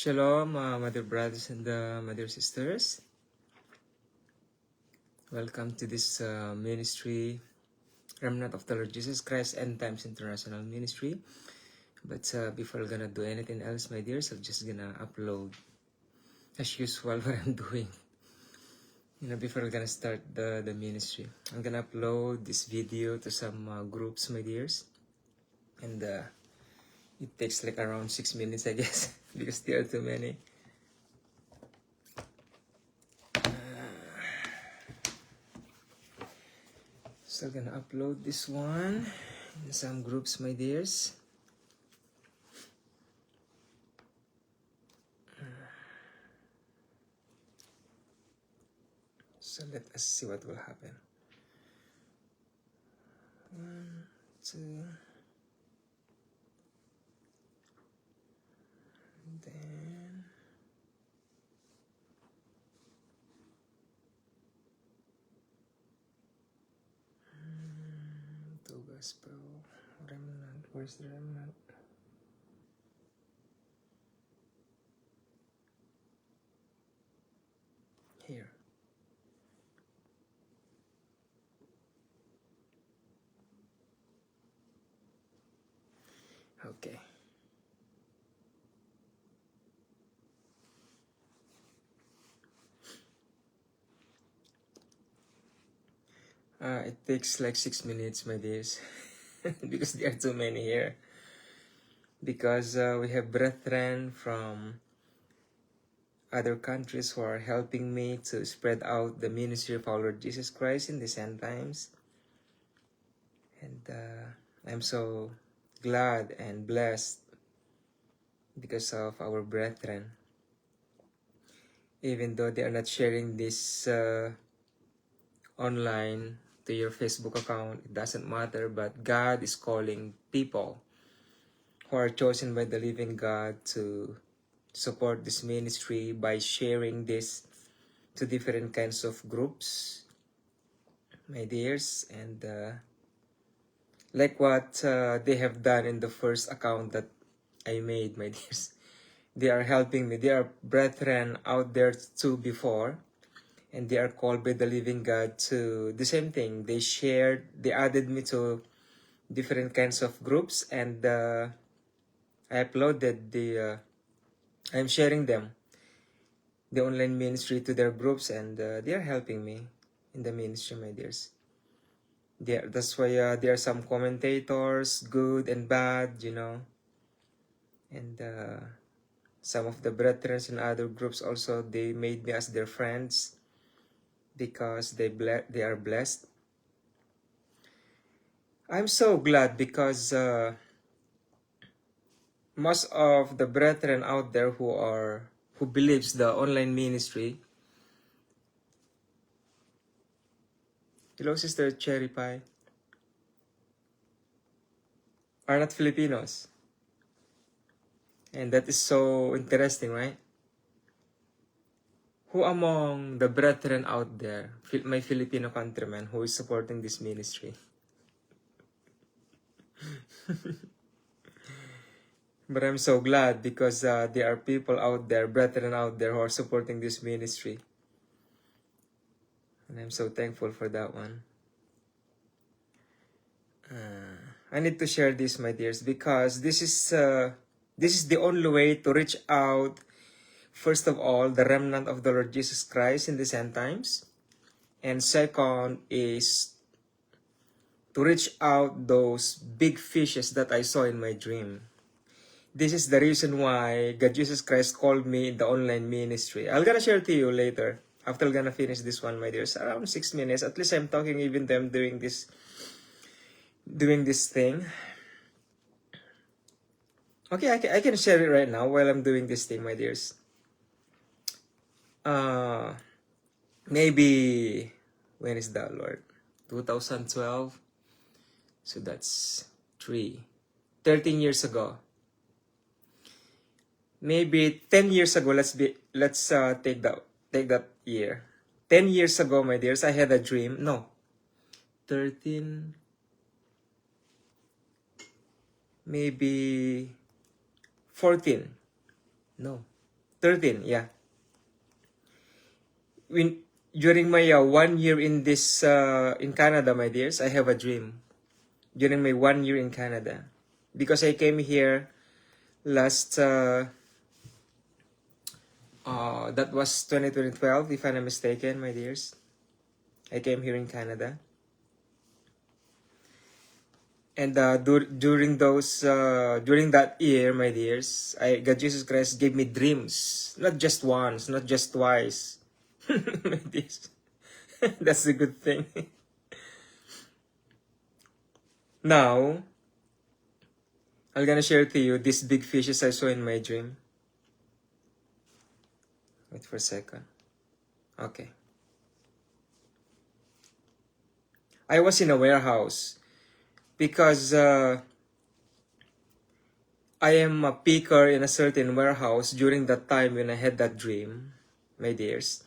Shalom, my dear brothers and my dear sisters. Welcome to this ministry, Remnant of the Lord Jesus Christ End Times International Ministry. But before I'm gonna do anything else, my dears, I'm just gonna upload, as usual, what I'm doing. Before we're gonna start the ministry, I'm gonna upload this video to some groups, my dears, and it takes like around 6 minutes, I guess, because there are too many. So I'm gonna upload this one in some groups, my dears. So let us see what will happen. 1, 2, and then to gospel remnant. Where's the remnant? Here. Okay. It takes like 6 minutes, my dears, because there are too many here. Because we have brethren from other countries who are helping me to spread out the ministry of our Lord Jesus Christ in these end times. And I'm so glad and blessed because of our brethren. Even though they are not sharing this online to your Facebook account, it doesn't matter, but God is calling people who are chosen by the living God to support this ministry by sharing this to different kinds of groups, my dears, and like what they have done in the first account that I made, my dears. They are helping me. There are brethren out there too before, and they are called by the living God to the same thing. They shared, they added me to different kinds of groups, and I uploaded I'm sharing them, the online ministry, to their groups, and they are helping me in the ministry, my dears. That's why there are some commentators, good and bad, and some of the brethren in other groups also, they made me as their friends because they are blessed. I'm so glad because most of the brethren out there who believes the online ministry. Hello, Sister Cherry Pie. Are not Filipinos. And that is so interesting, right? Who among the brethren out there, my Filipino countrymen, who is supporting this ministry? But I'm so glad because there are people out there, brethren out there, who are supporting this ministry. And I'm so thankful for that one. I need to share this, my dears, because this is the only way to reach out, first of all, the remnant of the Lord Jesus Christ in these end times. And second is to reach out those big fishes that I saw in my dream. This is the reason why God Jesus Christ called me in the online ministry. I'm gonna share to you later. After I'm gonna finish this one, my dears, around 6 minutes. At least I'm talking even them doing this thing. Okay, I can share it right now while I'm doing this thing, my dears. Maybe, when is that, Lord? 2012. So that's 13 years ago. Maybe 10 years ago, let's take that year. 10 years ago, my dears, I had a dream. No. 13, maybe 14. No. 13, yeah. During my 1 year in this in Canada, my dears, I have a dream. During my 1 year in Canada, because I came here last that was 2012, if I'm not mistaken, my dears. I came here in Canada. And during that year, my dears, God Jesus Christ gave me dreams. Not just once, not just twice. My dears. That's a good thing. Now, I'm gonna share to you these big fishes I saw in my dream. Wait for a second. Okay. I was in a warehouse because I am a picker in a certain warehouse during that time when I had that dream, my dears.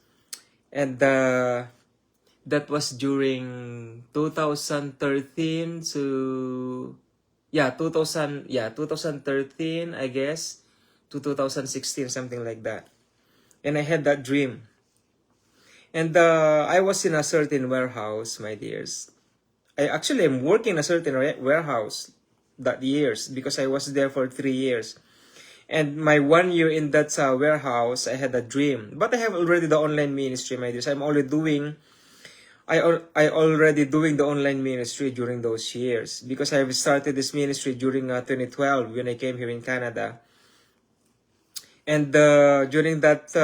And that was during 2013 to 2013, I guess, to 2016, something like that. And I had that dream. And I was in a certain warehouse, my dears. I actually am working in a certain warehouse that years because I was there for 3 years. And my 1 year in that warehouse, I had a dream. But I have already the online ministry, my dears. I'm already doing the online ministry during those years because I have started this ministry during 2012 when I came here in Canada. And during that,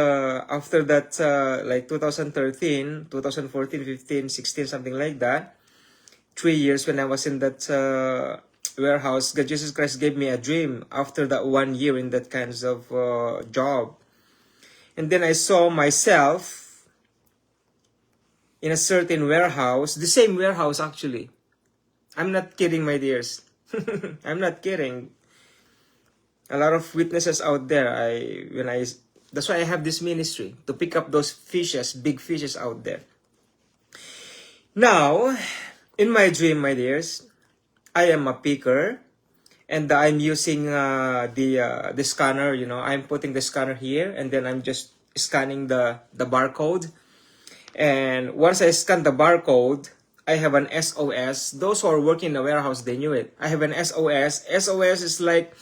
after that, like 2013, 2014, 15, 16, something like that, 3 years when I was in that warehouse, God Jesus Christ gave me a dream after that 1 year in that kinds of job. And then I saw myself in a certain warehouse, the same warehouse actually. I'm not kidding, my dears. I'm not kidding. A lot of witnesses out there. That's why I have this ministry, to pick up those fishes, big fishes out there. Now, in my dream, my dears, I am a picker, and I'm using the scanner. You know, I'm putting the scanner here, and then I'm just scanning the barcode. And once I scan the barcode, I have an SOS. Those who are working in the warehouse, they knew it. I have an SOS. SOS is like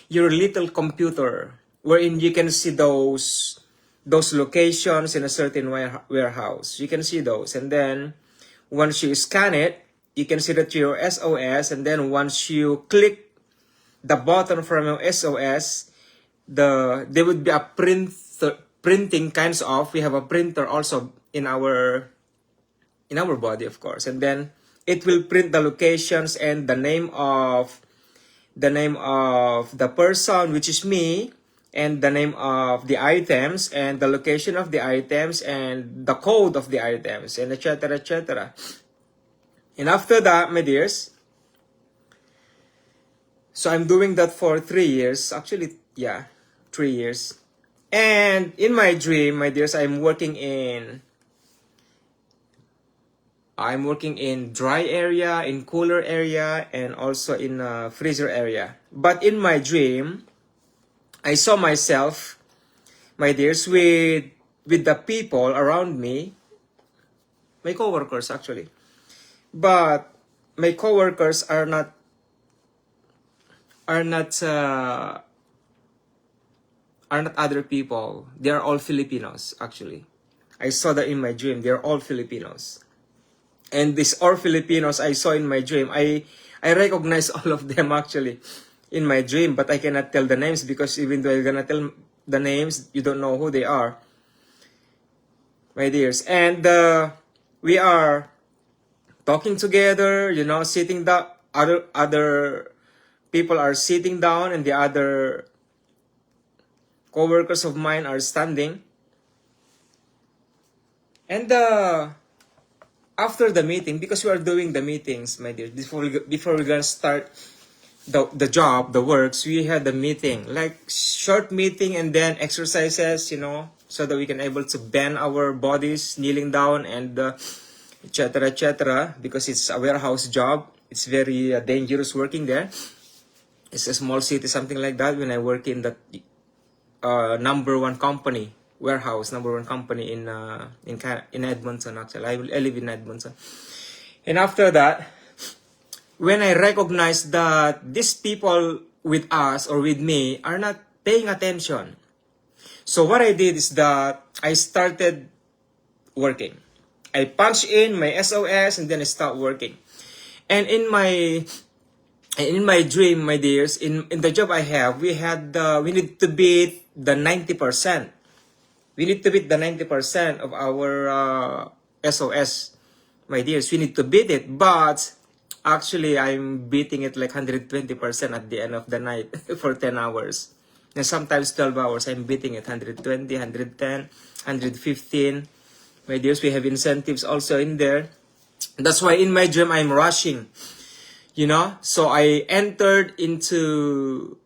your little computer wherein you can see those locations in a certain warehouse. You can see those. And then once you scan it, you can see that your SOS. And then once you click the button from your SOS, there would be a printing kinds of. We have a printer also in our body, of course, and then it will print the locations and the name of the person, which is me, and the name of the items and the location of the items and the code of the items, and etc., etc. And after that, my dears, so I'm doing that for 3 years, actually, 3 years. And in my dream, my dears, I'm working in dry area, in cooler area, and also in a freezer area. But in my dream, I saw myself, my dears, with the people around me, my coworkers actually. But my coworkers are not other people. They are all Filipinos actually. I saw that in my dream. They are all Filipinos. And these all Filipinos I saw in my dream, I recognize all of them actually in my dream, but I cannot tell the names because even though I'm gonna tell the names, you don't know who they are, my dears. And we are talking together, you know, sitting down. Other people are sitting down, and the other co-workers of mine are standing. And after the meeting, because we are doing the meetings, my dear, before we're gonna start the job, the works, we had the meeting, like short meeting, and then exercises, you know, so that we can able to bend our bodies, kneeling down, and etc., etc. Because it's a warehouse job, it's very dangerous working there. It's a small city, something like that. When I work in that number one company, warehouse, number one company in Edmonton. Actually, I live in Edmonton. And after that, when I recognized that these people with us or with me are not paying attention, so what I did is that I started working. I punched in my SOS and then I stopped working. And in my dream, my dears, in the job I have, we need to beat the 90%. We need to beat the 90% of our SOS, my dears. We need to beat it, but actually I'm beating it like 120% at the end of the night for 10 hours. And sometimes 12 hours, I'm beating it 120, 110, 115. My dears, we have incentives also in there. That's why in my dream, I'm rushing. You know? So I entered into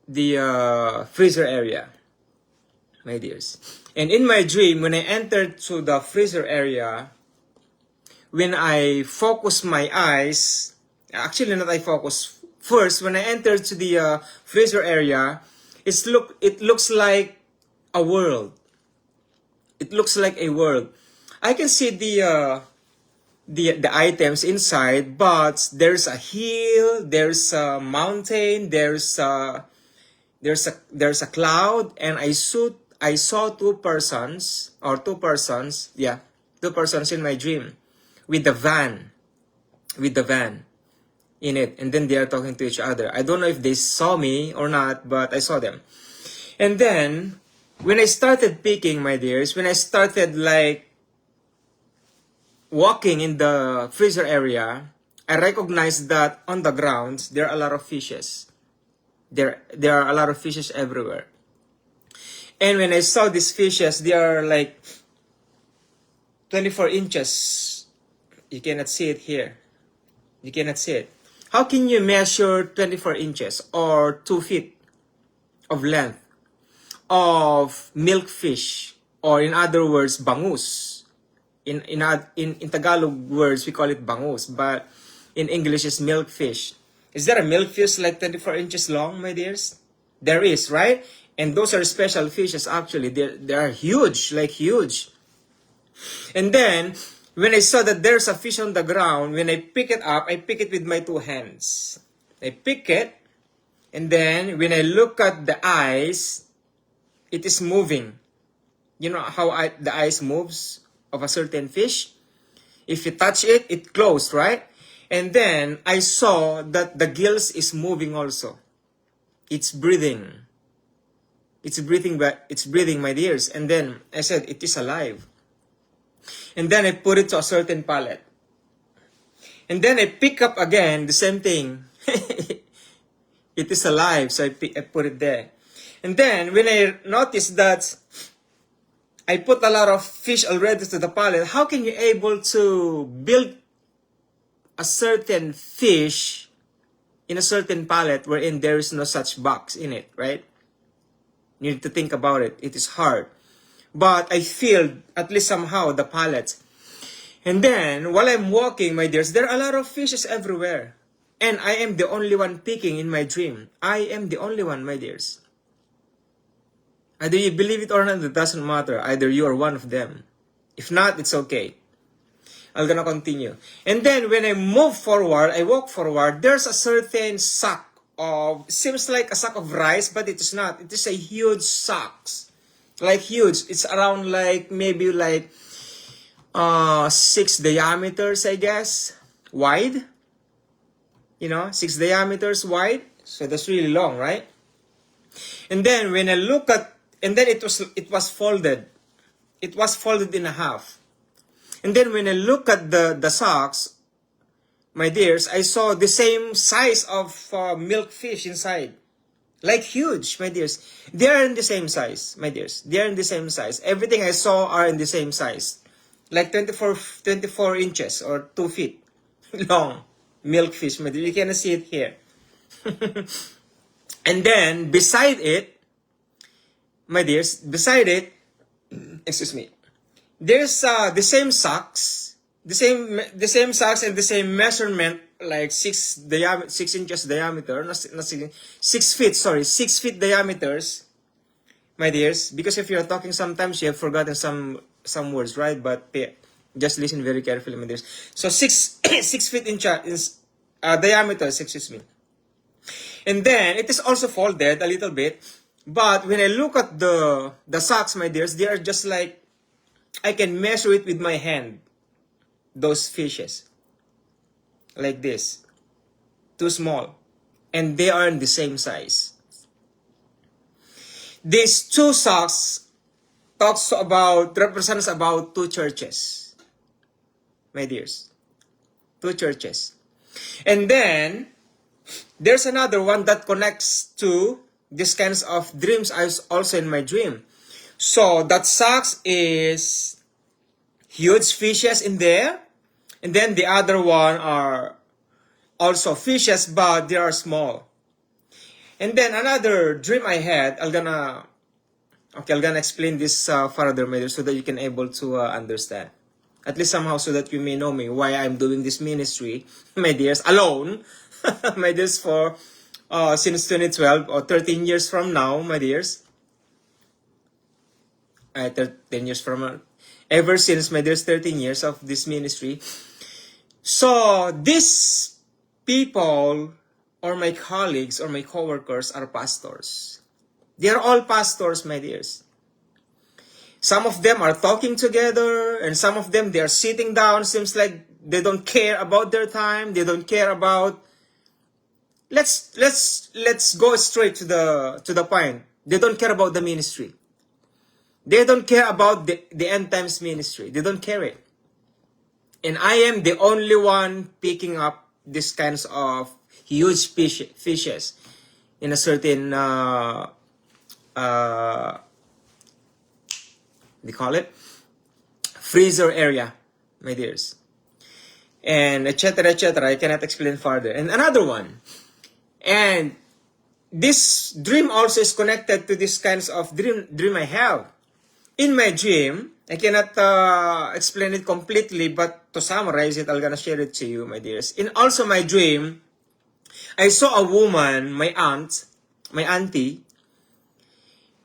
the freezer area, my dears. And in my dream, when I entered to the freezer area, when I focus my eyes, actually not I focus, first, when I entered to the freezer area, it looks like a world. It looks like a world. I can see the items inside, but there's a hill, there's a mountain, there's a cloud, and I saw two persons in my dream with the van in it, and then they are talking to each other. I don't know if they saw me or not, but I saw them. And then when I started picking, my dears, when I started like walking in the freezer area, I recognized that on the ground there are a lot of fishes. There are a lot of fishes everywhere. And when I saw these fishes, they are like 24 inches. You cannot see it here. You cannot see it. How can you measure 24 inches or 2 feet of length of milkfish, or in other words, bangus? In Tagalog words, we call it bangus, but in English is milkfish. Is there a milkfish like 24 inches long, my dears? There is, right? And those are special fishes, actually. They are huge, like huge. And then, when I saw that there's a fish on the ground, when I pick it up, I pick it with my 2 hands. I pick it, and then when I look at the eyes, it is moving. You know how the eyes moves of a certain fish? If you touch it, it closed, right? And then I saw that the gills is moving also. It's breathing. It's breathing, my dears. And then I said, it is alive. And then I put it to a certain pallet. And then I pick up again the same thing. It is alive, so I put it there. And then when I noticed that I put a lot of fish already to the pallet, how can you able to build a certain fish in a certain pallet wherein there is no such box in it, right? You need to think about it. It is hard. But I filled at least somehow the pallet. And then while I'm walking, my dears, there are a lot of fishes everywhere. And I am the only one picking in my dream. I am the only one, my dears. Either you believe it or not, it doesn't matter. Either you are one of them. If not, it's okay. I'm gonna continue. And then when I move forward, I walk forward, there's a certain sack of, seems like a sack of rice, but it is not. It is a huge sack. Like huge. It's around like, maybe like 6 diameters, I guess, wide. You know, 6 diameters wide. So that's really long, right? And then when I look at, and then it was folded. It was folded in half. And then when I look at the socks, my dears, I saw the same size of milkfish inside. Like huge, my dears. They are in the same size, my dears. They are in the same size. Everything I saw are in the same size. Like 24 inches or 2 feet long milkfish, my dears. You cannot see it here. And then beside it, my dears, beside it, excuse me, there's the same socks, the same socks and the same measurement, like 6 inches diameter, not 6 feet, sorry, 6 feet diameters, my dears, because if you're talking sometimes you have forgotten some words, right? But just listen very carefully, my dears. So 6 feet in diameter, excuse me. And then it is also folded a little bit. But when I look at the socks, my dears, they are just like, I can measure it with my hand. Those fishes. Like this. Too small. And they are in the same size. These two socks represents about 2 churches. My dears. 2 churches. And then, there's another one that connects to these kinds of dreams also in my dream. So, that socks is huge fishes in there. And then the other one are also fishes, but they are small. And then another dream I had, I'm gonna explain this further, my dear, so that you can able to understand. At least somehow, so that you may know me, why I'm doing this ministry, my dears, alone. My dears, for since 2012, or 13 years from now, my dears. 13 years from ever since, my dears, 13 years of this ministry. So, these people, or my colleagues, or my coworkers, are pastors. They are all pastors, my dears. Some of them are talking together, and some of them, they are sitting down. Seems like they don't care about their time. They don't care about... Let's go straight to the point. They don't care about the ministry. They don't care about the end times ministry. They don't care it. And I am the only one picking up these kinds of huge fishes in a certain they call it freezer area, my dears, and etc. I cannot explain further. And another one, and this dream also is connected to this kinds of dream I have. In my dream, I cannot explain it completely, but to summarize it, I'm gonna share it to you, my dears. In also my dream, I saw a woman, my auntie,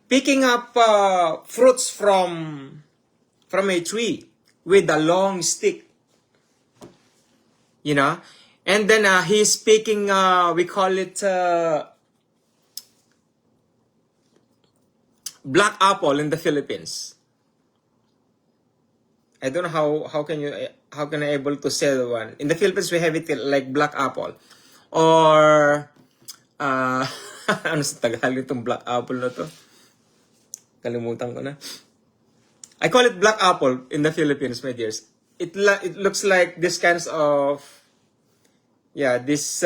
picking up fruits from a tree with a long stick, you know. And then he's picking, we call it black apple in the Philippines. I don't know how can I able to say the one. In the Philippines, we have it like black apple. Or, ano sa Tagalog itong black apple na to? Kalimutan ko na. I call it black apple in the Philippines, my dears. It looks like this kinds of, yeah, this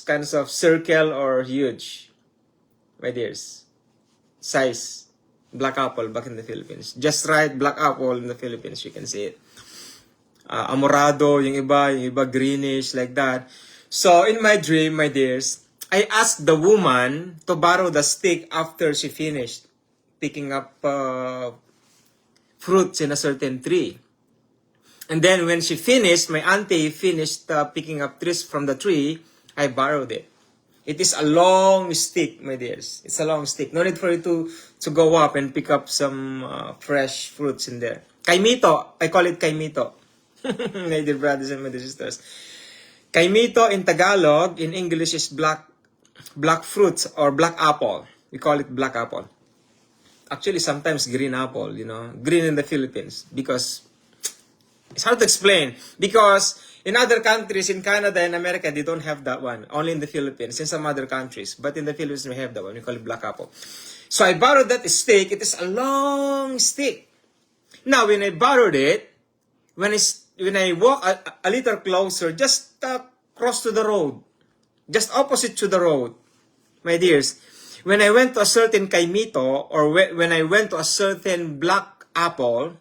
kinds of circle or huge, my dears. Size. Black apple back in the Philippines. Just right, black apple in the Philippines. You can see it. Amorado, yung iba greenish, like that. So, in my dream, my dears, I asked the woman to borrow the stick after she finished picking up fruits in a certain tree. And then when she finished, my auntie finished picking up trees from the tree, I borrowed it. It is a long stick, my dears. It's a long stick. No need for you to go up and pick up some fresh fruits in there. Kaimito. I call it kaimito. My dear brothers and my dear sisters. Kaimito in Tagalog, in English is black fruits or black apple. We call it black apple. Actually, sometimes green apple, you know. Green in the Philippines. Because it's hard to explain. Because in other countries, in Canada and America, they don't have that one. Only in the Philippines, in some other countries. But in the Philippines, we have that one. We call it black apple. So I borrowed that stick. It is a long stick. Now, when I borrowed it, when I walk a little closer, just cross to the road. Just opposite to the road. My dears, when I went to a certain kaimito, or when I went to a certain black apple,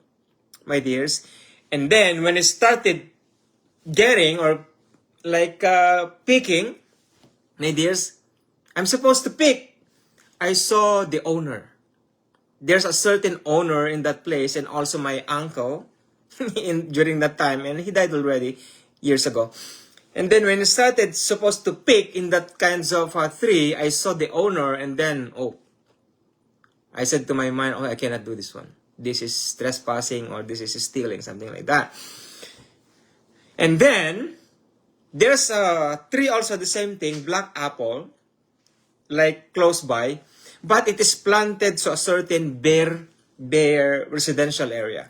my dears, and then when I started getting or like picking, my dears, I'm supposed to pick. I saw the owner. There's a certain owner in that place, and also my uncle during that time, and he died already years ago. And then when I started supposed to pick in that kinds of tree, I saw the owner, and then I said to my mind, oh, I cannot do this one. This is trespassing or this is stealing, something like that. And then, there's a tree also the same thing, black apple, like close by, but it is planted to a certain bare residential area.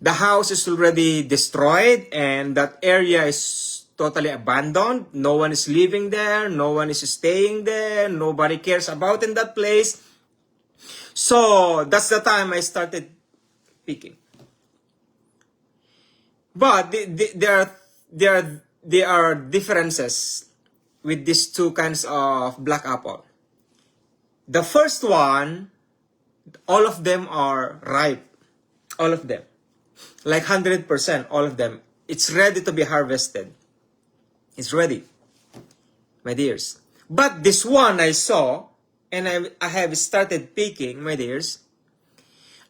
The house is already destroyed and that area is totally abandoned. No one is living there. No one is staying there. Nobody cares about in that place. So that's the time I started picking. But there are differences with these two kinds of black apple. The first one, all of them are ripe. All of them. Like 100%, all of them. It's ready to be harvested. It's ready, my dears. But this one I saw, and I have started picking, my dears.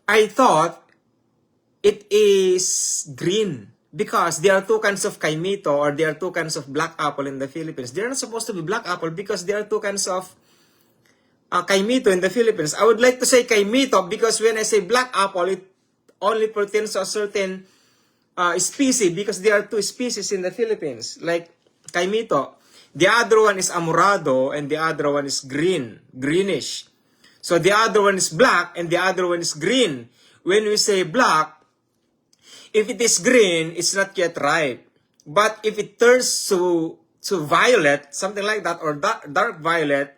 I thought it is green because there are two kinds of kaimito or there are two kinds of black apple in the Philippines. They're not supposed to be black apple because there are two kinds of kaimito in the Philippines. I would like to say kaimito because when I say black apple, it only pertains to a certain species because there are two species in the Philippines, like kaimito. The other one is amurado and the other one is greenish. So the other one is black and the other one is green. When we say black, if it is green, it's not yet ripe. But if it turns to violet, something like that, or dark violet,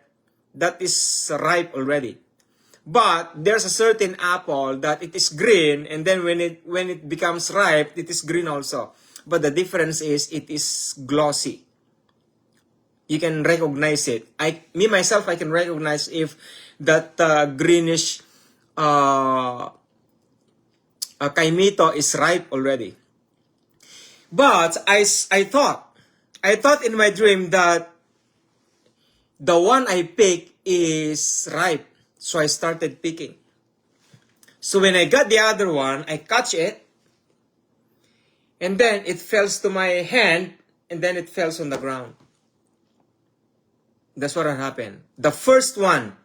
that is ripe already. But there's a certain apple that it is green, and then when it becomes ripe, it is green also. But the difference is it is glossy. You can recognize it. Me myself, I can recognize if that greenish kaimito is ripe already. But I thought in my dream that the one I picked is ripe. So I started picking. So when I got the other one, I catch it. And then it falls to my hand. And then it falls on the ground. That's what happened. The first one,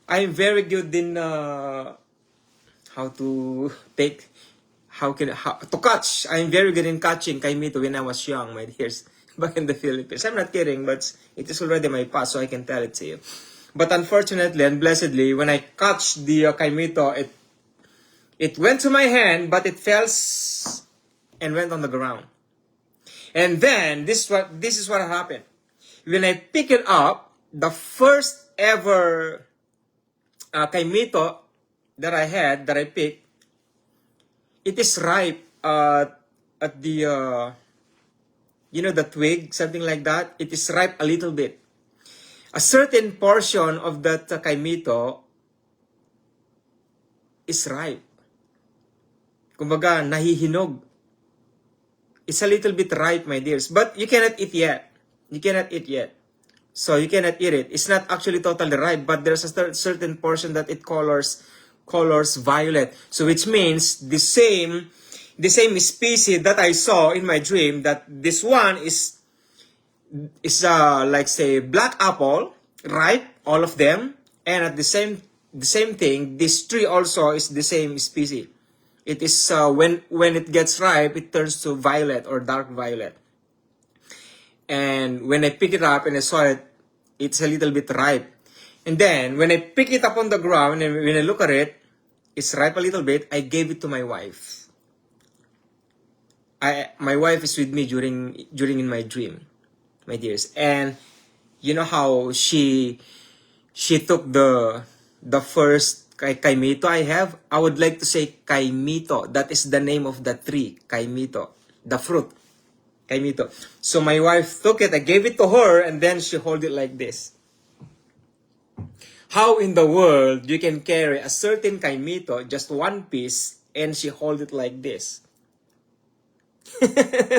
I'm very good in how to catch. I'm very good in catching kaimito when I was young, my dears, back in the Philippines. I'm not kidding, but it is already my past, so I can tell it to you. But unfortunately and blessedly, when I catch the kaimito, it went to my hand, but it fell and went on the ground. And then this is what happened. When I pick it up, the first ever kaimito that I picked, it is ripe at the the twig, something like that. It is ripe a little bit. A certain portion of that kaimito is ripe. Kumbaga, nahihinog. It's a little bit ripe, my dears. But you cannot eat yet. You cannot eat yet. So you cannot eat it. It's not actually totally ripe, but there's a certain portion that it colors violet. So which means the same species that I saw in my dream, that this one is like say black apple, ripe, all of them, and at the same thing, this tree also is the same species. It is when it gets ripe, it turns to violet or dark violet. And when I pick it up and I saw it, it's a little bit ripe. And then when I pick it up on the ground and when I look at it, it's ripe a little bit. I gave it to my wife. My wife is with me during in my dream, my dears. And you know how she took the first kaimito I have? I would like to say kaimito. That is the name of the tree, kaimito, the fruit, kaimito. So my wife took it, I gave it to her, and then she hold it like this. How in the world you can carry a certain kaimito, just one piece, and she hold it like this?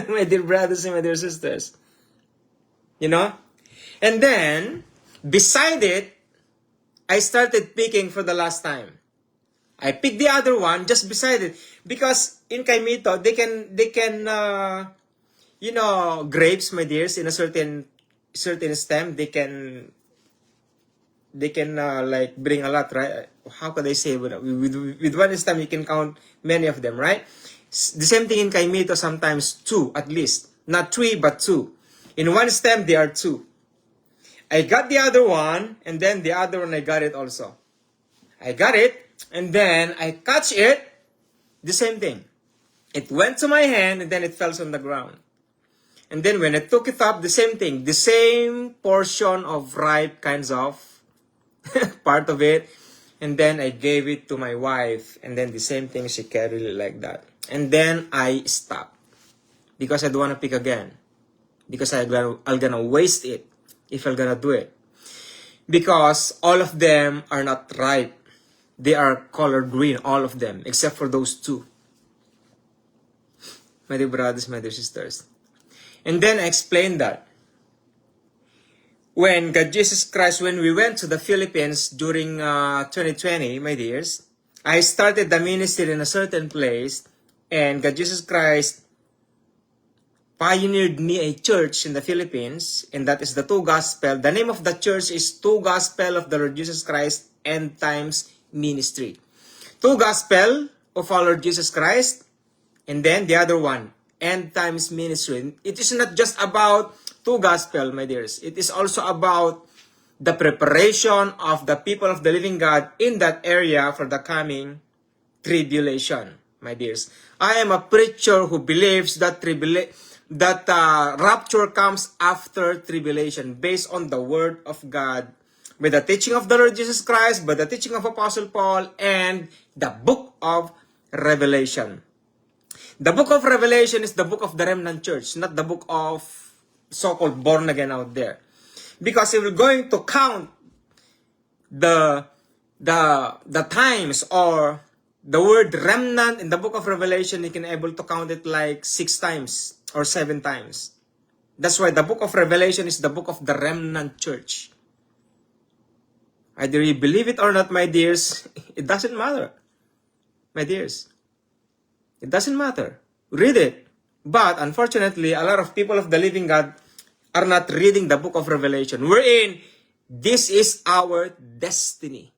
My dear brothers and my dear sisters. You know? And then, beside it, I started picking for the last time. I picked the other one just beside it. Because in kaimito, they can grapes, my dears, in a certain stem, they they can like bring a lot, right? How could I say, with one stem you can count many of them, right? The same thing in Kaimito, sometimes two at least, not three but two. In one stem there are two. I got the other one, and then the other one I got it also. I got it, and then I catch it, the same thing. It went to my hand, and then it fell on the ground. And then when I took it up, the same thing, the same portion of ripe kinds of part of it. And then I gave it to my wife, and then the same thing, she carried it like that. And then I stopped because I don't want to pick again, because I'm gonna waste it if I'm gonna do it, because all of them are not ripe. They are color green, all of them, except for those two. My dear brothers, my dear sisters. And then I explained that when God Jesus Christ, when we went to the Philippines during 2020, my dears, I started the ministry in a certain place, and God Jesus Christ pioneered me a church in the Philippines, and that is the Two Gospel. The name of the church is Two Gospel of the Lord Jesus Christ End Times Ministry. Two Gospel of our Lord Jesus Christ, and then the other one, End Times Ministry. It is not just about two gospel, my dears. It is also about the preparation of the people of the living God in that area for the coming tribulation, my dears. I am a preacher who believes that rapture comes after tribulation, based on the word of God, by the teaching of the Lord Jesus Christ, by the teaching of Apostle Paul, and the book of Revelation. The book of Revelation is the book of the remnant church, not the book of so-called born again out there. Because if we're going to count the times, or the word remnant in the book of Revelation, you can able to count it like 6 times or 7 times. That's why the book of Revelation is the book of the remnant church. Either you believe it or not, my dears, it doesn't matter. My dears, it doesn't matter. Read it. But unfortunately, a lot of people of the living God are not reading the book of Revelation, wherein this is our destiny.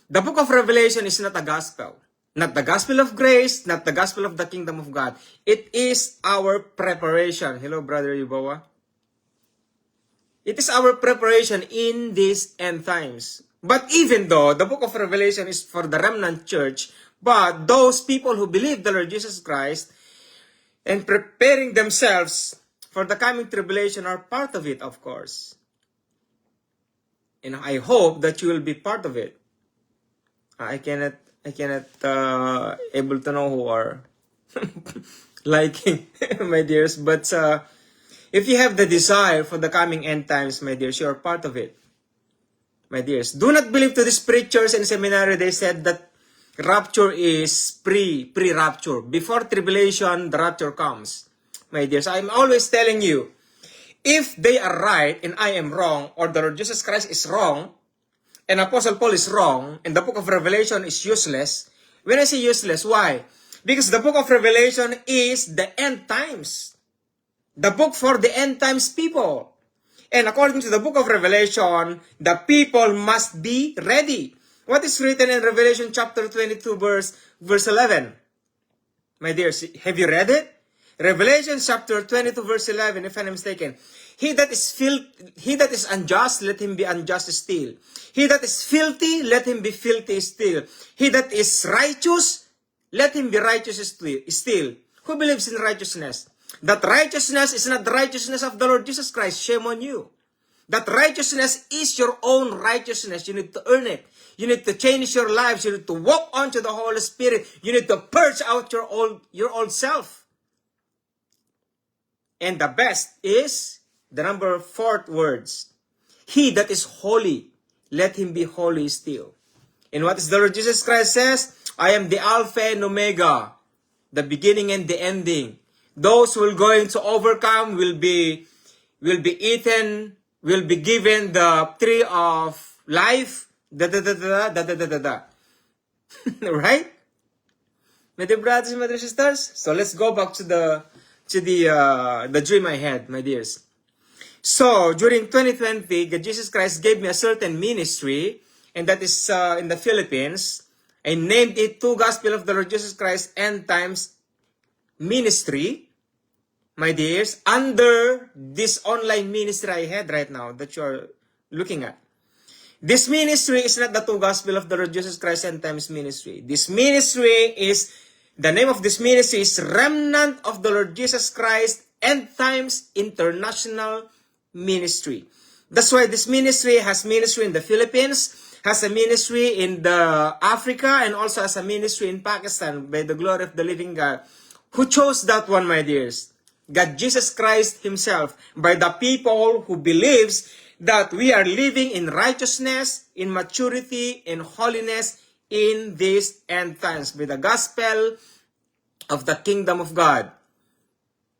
The book of Revelation is not a gospel. Not the gospel of grace, not the gospel of the kingdom of God. It is our preparation. Hello, Brother Yubawa. It is our preparation in these end times. But even though the book of Revelation is for the remnant church, but those people who believe the Lord Jesus Christ and preparing themselves for the coming tribulation are part of it, of course. And I hope that you will be part of it. I cannot able to know who are liking, my dears. But if you have the desire for the coming end times, my dears, you are part of it. My dears, do not believe to these preachers in seminary. They said that rapture is pre-rapture. Before tribulation, the rapture comes. My dears, I'm always telling you, if they are right and I am wrong, or the Lord Jesus Christ is wrong, and Apostle Paul is wrong, and the book of Revelation is useless. When I say useless, why? Because the book of Revelation is the end times. The book for the end times people. And according to the book of Revelation, the people must be ready. What is written in Revelation chapter 22, verse 11? My dears, have you read it? Revelation chapter 22, verse 11, if I'm not mistaken. He that is unjust, let him be unjust still. He that is filthy, let him be filthy still. He that is righteous, let him be righteous still. Who believes in righteousness? That righteousness is not the righteousness of the Lord Jesus Christ. Shame on you. That righteousness is your own righteousness. You need to earn it. You need to change your lives. You need to walk onto the Holy Spirit. You need to purge out your old self. And the best is the number 4 words. He that is holy, let him be holy still. And what is the Lord Jesus Christ says? I am the Alpha and Omega, the beginning and the ending. Those who are going to overcome will be eaten, will be given the tree of life. Right? My dear brothers and my dear sisters. So let's go back to the dream I had, my dears. So, during 2020, God Jesus Christ gave me a certain ministry, and that is in the Philippines. I named it Two Gospel of the Lord Jesus Christ End Times Ministry, my dears, under this online ministry I had right now that you are looking at. This ministry is not the Two Gospel of the Lord Jesus Christ End Times Ministry. This ministry is, the name of this ministry is Remnant of the Lord Jesus Christ End Times International Ministry. That's why this ministry has ministry in the Philippines, has a ministry in the Africa, and also has a ministry in Pakistan by the glory of the living God. Who chose that one, my dears? God Jesus Christ himself, by the people who believes that we are living in righteousness, in maturity, in holiness in these end times, by the gospel of the kingdom of God.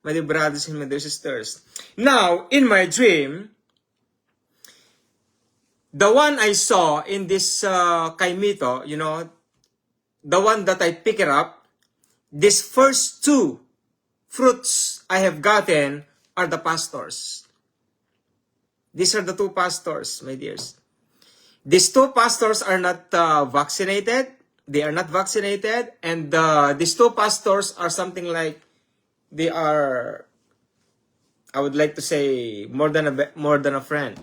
My dear brothers and my dear sisters. Now, in my dream, the one I saw in this Kaimito, the one that I pick it up, these first two fruits I have gotten are the pastors. These are the two pastors, my dears. These two pastors are not vaccinated. They are not vaccinated. And these two pastors are something like, they are, I would like to say, more than a friend.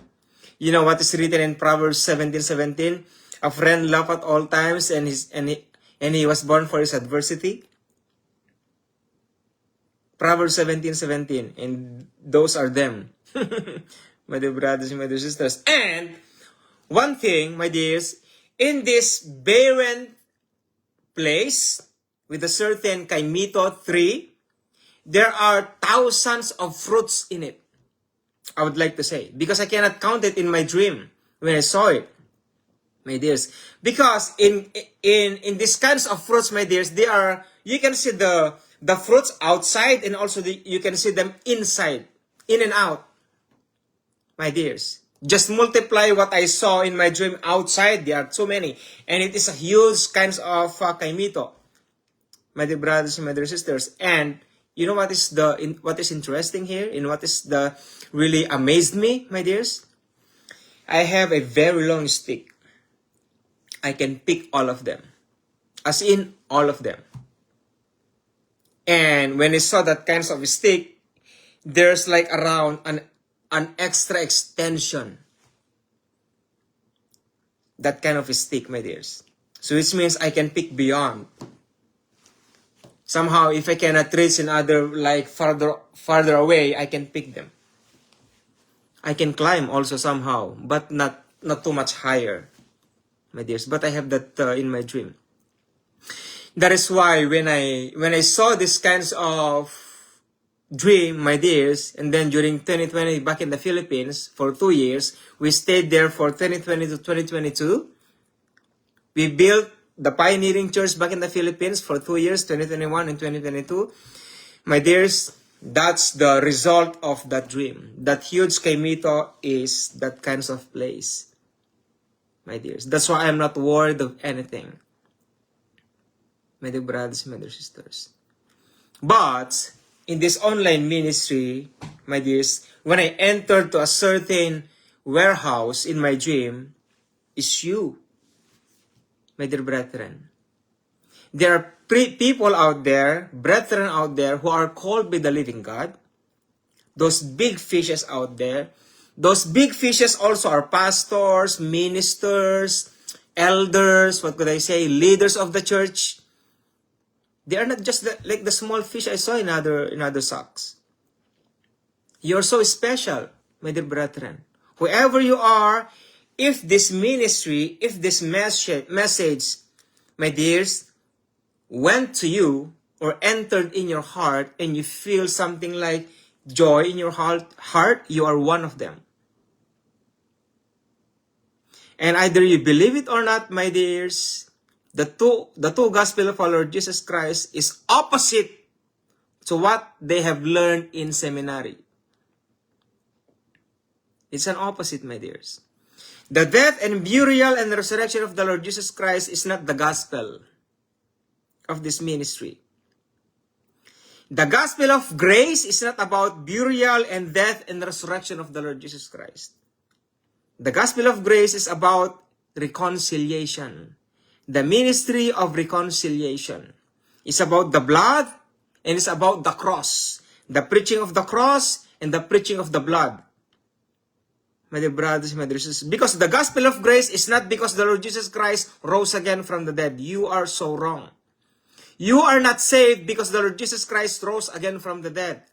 You know what is written in Proverbs 17:17? A friend laugh at all times, and he was born for his adversity. Proverbs 17:17, and those are them. My dear brothers and my dear sisters. And one thing, my dears, in this barren place with a certain Kaimito tree, there are thousands of fruits in it. I would like to say, because I cannot count it in my dream when I saw it, my dears. Because in these kinds of fruits, my dears, they are, you can see the fruits outside, and also you can see them inside, in and out, my dears. Just multiply what I saw in my dream outside. There are too many, and it is a huge kinds of Kaimito, my dear brothers and my dear sisters. And you know what is what is interesting here, and what is the really amazed me, my dears? I have a very long stick. I can pick all of them, as in all of them. And when I saw that kinds of stick, there's like around an extra extension. That kind of a stick, my dears. So which means I can pick beyond. Somehow, if I cannot reach another, like farther away, I can pick them. I can climb also somehow, but not too much higher, my dears. But I have that in my dream. That is why when I saw this kinds of dream, my dears, and then during 2020 back in the Philippines for 2 years, we stayed there for 2020 to 2022. We built the Pioneering Church back in the Philippines for 2 years, 2021 and 2022. My dears, that's the result of that dream. That huge Kaimito is that kinds of place, my dears. That's why I'm not worried of anything, my dear brothers, my dear sisters. But in this online ministry, my dears, when I entered to a certain warehouse in my dream, is you, my dear brethren. There are people out there, brethren out there, who are called by the living God. Those big fishes out there. Those big fishes also are pastors, ministers, elders, what could I say, leaders of the church. They are not just like the small fish I saw in other socks. You're so special, my dear brethren. Whoever you are, if this ministry, if this message, my dears, went to you or entered in your heart, and you feel something like joy in your heart, you are one of them. And either you believe it or not, my dears, the two gospel of our Lord Jesus Christ is opposite to what they have learned in seminary. It's an opposite, my dears. The death and burial and resurrection of the Lord Jesus Christ is not the gospel of this ministry. The gospel of grace is not about burial and death and resurrection of the Lord Jesus Christ. The gospel of grace is about reconciliation. The ministry of reconciliation. It's about the blood and it's about the cross. The preaching of the cross and the preaching of the blood. My dear brothers, my dear sisters, because the gospel of grace is not because the Lord Jesus Christ rose again from the dead. You are so wrong. You are not saved because the Lord Jesus Christ rose again from the dead,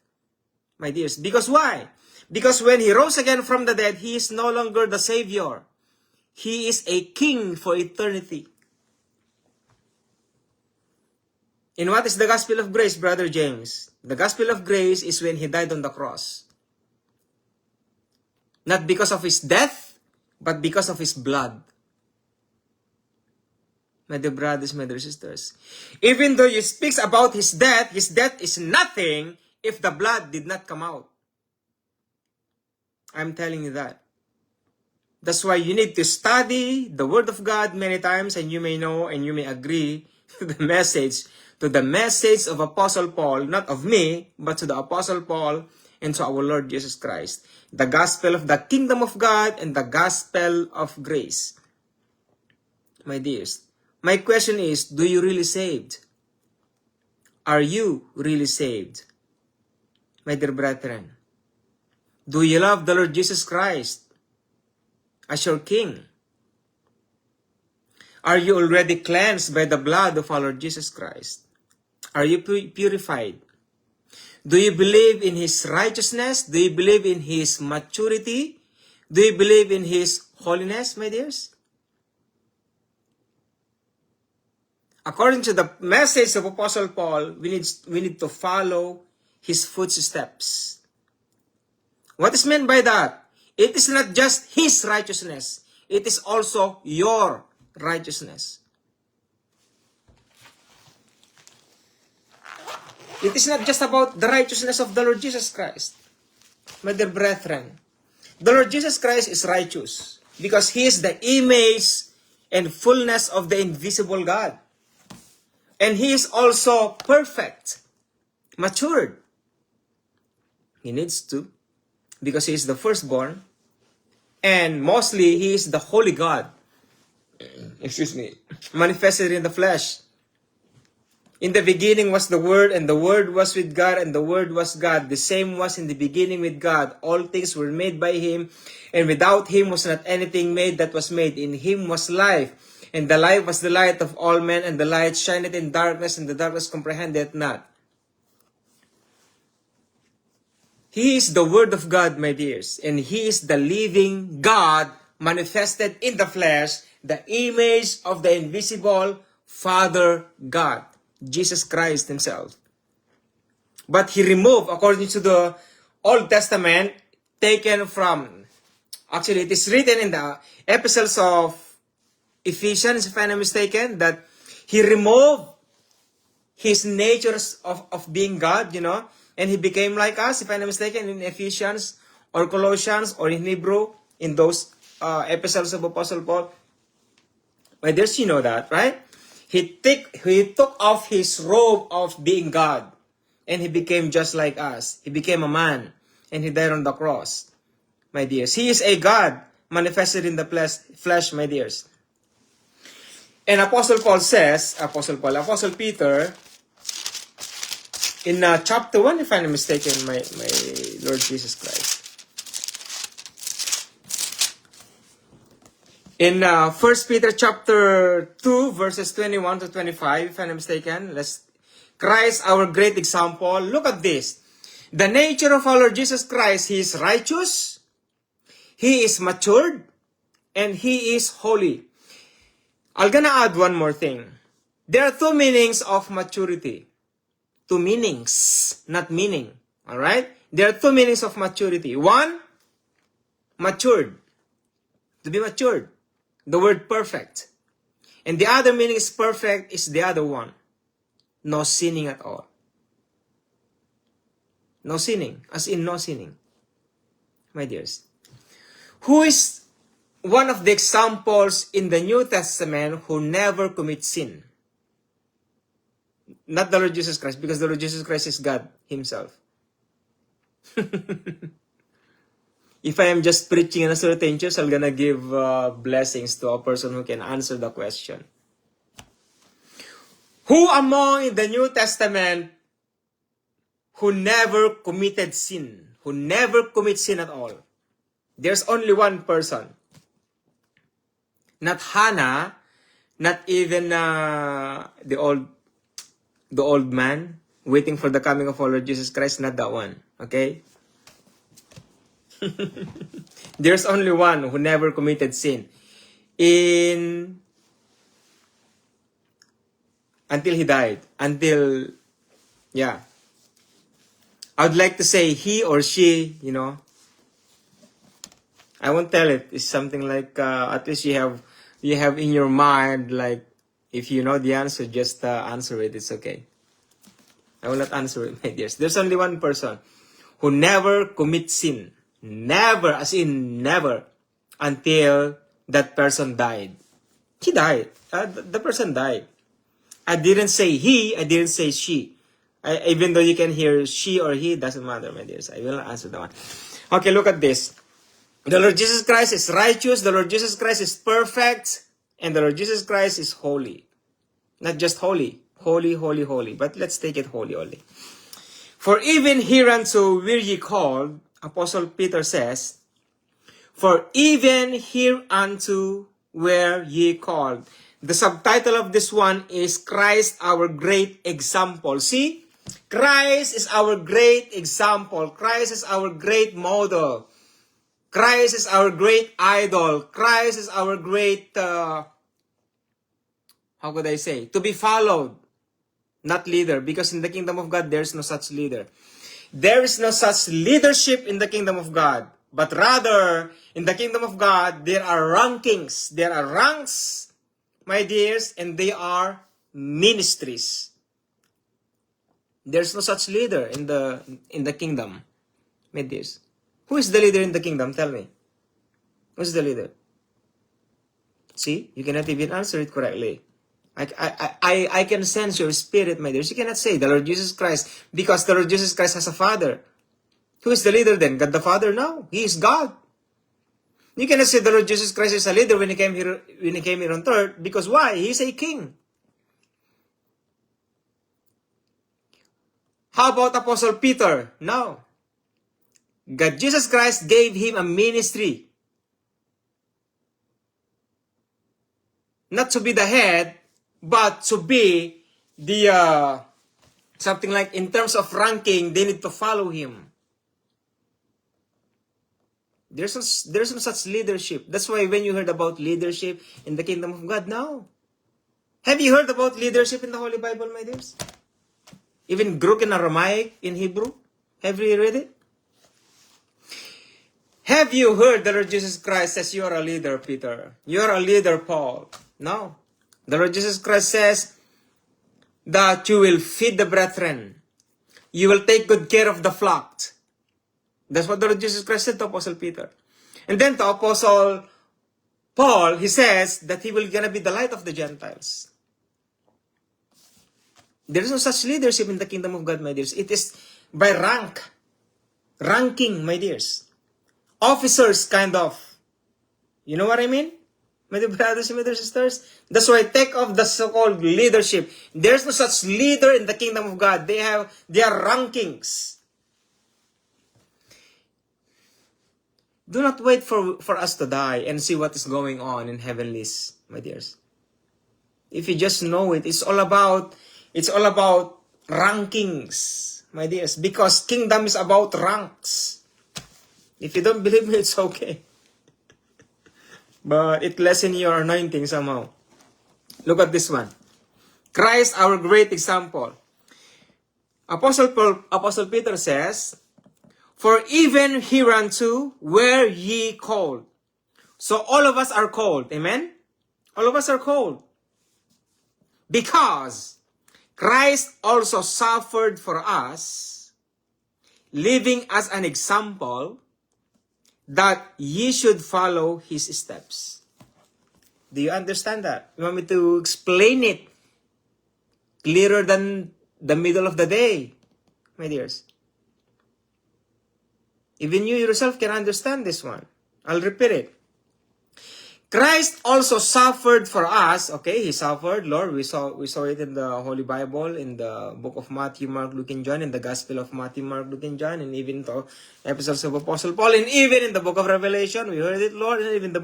my dears. Because why? Because when He rose again from the dead, He is no longer the Savior. He is a King for eternity. And what is the gospel of grace, Brother James? The gospel of grace is when He died on the cross. Not because of His death, but because of His blood. My dear brothers, my dear sisters, even though He speaks about His death is nothing if the blood did not come out. I'm telling you that. That's why you need to study the Word of God many times, and you may know and you may agree to the message of Apostle Paul, not of me, but to the Apostle Paul and to our Lord Jesus Christ. The gospel of the kingdom of God and the gospel of grace. My dears, my question is, do you really saved? Are you really saved? My dear brethren, do you love the Lord Jesus Christ as your King? Are you already cleansed by the blood of our Lord Jesus Christ? Are you purified? Do you believe in His righteousness? Do you believe in His maturity? Do you believe in His holiness, my dears? According to the message of Apostle Paul, we need to follow his footsteps. What is meant by that? It is not just his righteousness. It is also your righteousness. It is not just about the righteousness of the Lord Jesus Christ. My dear brethren, the Lord Jesus Christ is righteous because He is the image and fullness of the invisible God. And He is also perfect, matured. He needs to, because He is the firstborn. And mostly, He is the Holy God. Manifested in the flesh. In the beginning was the Word, and the Word was with God, and the Word was God. The same was in the beginning with God. All things were made by Him, and without Him was not anything made that was made. In Him was life, and the life was the light of all men, and the light shineth in darkness, and the darkness comprehended not. He is the Word of God, my dears, and He is the living God manifested in the flesh, the image of the invisible Father God, Jesus Christ Himself. But He removed, according to the Old Testament, taken from, actually it is written in the epistles of Ephesians, if I'm not mistaken, that He removed His natures of being God, and He became like us, if I'm not mistaken, in Ephesians or Colossians or in Hebrew, in those epistles of Apostle Paul. My dears, you know that, right? He took off His robe of being God, and He became just like us. He became a man, and He died on the cross, my dears. He is a God manifested in the flesh, my dears. And Apostle Peter, in chapter 1, if I'm not mistaken, my Lord Jesus Christ. In 1 Peter chapter 2, verses 21 to 25, if I'm not mistaken, Christ, our great example. Look at this. The nature of our Lord Jesus Christ, He is righteous, He is matured, and He is holy. I'm gonna add one more thing. There are two meanings of maturity. Two meanings, not meaning. Alright? There are two meanings of maturity. One, matured. To be matured. The word perfect. And the other meaning is perfect is the other one. No sinning at all. No sinning. As in no sinning. My dears. Who is one of the examples in the New Testament who never commits sin? Not the Lord Jesus Christ, because the Lord Jesus Christ is God Himself. If I am just preaching in a certain church, I'm gonna give blessings to a person who can answer the question. Who among in the New Testament who never committed sin? Who never commits sin at all? There's only one person. Not Hannah, not even the old man waiting for the coming of our Lord Jesus Christ, not that one. Okay? There's only one who never committed sin. Until he died. I would like to say he or she, I won't tell it. It's something like, at least you have in your mind, like, if you know the answer, just answer it. It's okay. I will not answer it, my dears. There's only one person who never commits sin. Never, as in never, until that person died. He died. The person died. I didn't say he, I didn't say she. Even though you can hear she or he, doesn't matter, my dears. I will not answer that one. Okay, look at this. The Lord Jesus Christ is righteous, the Lord Jesus Christ is perfect, and the Lord Jesus Christ is holy. Not just holy. Holy, holy, holy. But let's take it holy only. For even hereunto were ye called, Apostle Peter says, for even hereunto were ye called. The subtitle of this one is Christ our great example. See? Christ is our great example. Christ is our great model. Christ is our great idol. Christ is our great, how could I say? To be followed. Not leader. Because in the kingdom of God, there is no such leader. There is no such leadership in the kingdom of God. But rather, in the kingdom of God, there are rankings. There are ranks, my dears, and they are ministries. There's no such leader in the kingdom, my dears. Who is the leader in the kingdom? Tell me. Who's the leader? See, you cannot even answer it correctly. I can sense your spirit, my dears. You cannot say the Lord Jesus Christ, because the Lord Jesus Christ has a father. Who is the leader then? God the Father? No, He is God. You cannot say the Lord Jesus Christ is a leader when He came here on earth, because why? He is a king. How about Apostle Peter? No. God Jesus Christ gave him a ministry. Not to be the head, but to be the, something like in terms of ranking, they need to follow him. There's no such leadership. That's why when you heard about leadership in the kingdom of God, no. Have you heard about leadership in the Holy Bible, my dears? Even Greek and Aramaic in Hebrew? Have you read it? Have you heard the Lord Jesus Christ says you are a leader, Peter? You are a leader, Paul. No. The Lord Jesus Christ says that you will feed the brethren. You will take good care of the flock. That's what the Lord Jesus Christ said to Apostle Peter. And then to Apostle Paul, he says that he will gonna be the light of the Gentiles. There is no such leadership in the kingdom of God, my dears. It is by ranking, my dears. Officers, kind of. You know what I mean? My dear brothers and my dear sisters? That's why take off the so-called leadership. There's no such leader in the kingdom of God. They are rankings. Do not wait for us to die and see what is going on in heavenlies, my dears. If you just know it, it's all about rankings, my dears. Because kingdom is about ranks. If you don't believe me, it's okay. But it lessens your anointing somehow. Look at this one. Christ, our great example. Apostle Peter says, for even hereunto were ye called. So all of us are called. Amen? All of us are called. Because Christ also suffered for us, living as an example, that ye should follow his steps. Do you understand that? You want me to explain it clearer than the middle of the day, my dears. Even you yourself can understand this one. I'll repeat it. Christ also suffered for us. Okay, He suffered, Lord. We saw it in the Holy Bible, in the book of Matthew, Mark, Luke, and John, in the Gospel of Matthew, Mark, Luke, and John, and even the epistles of Apostle Paul, and even in the book of Revelation. We heard it, Lord, and even